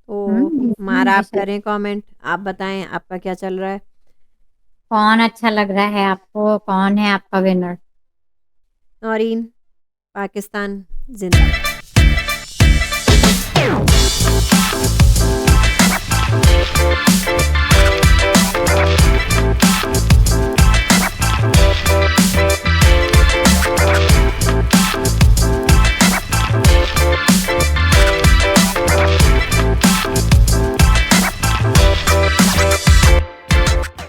तो बिजी हमारा होंगे आप शायद। करें कमेंट, आप बताएं आपका क्या चल रहा है। कौन अच्छा लग रहा है आपको, कौन है आपका विनर। नौरीन, पाकिस्तान जिंदाबाद।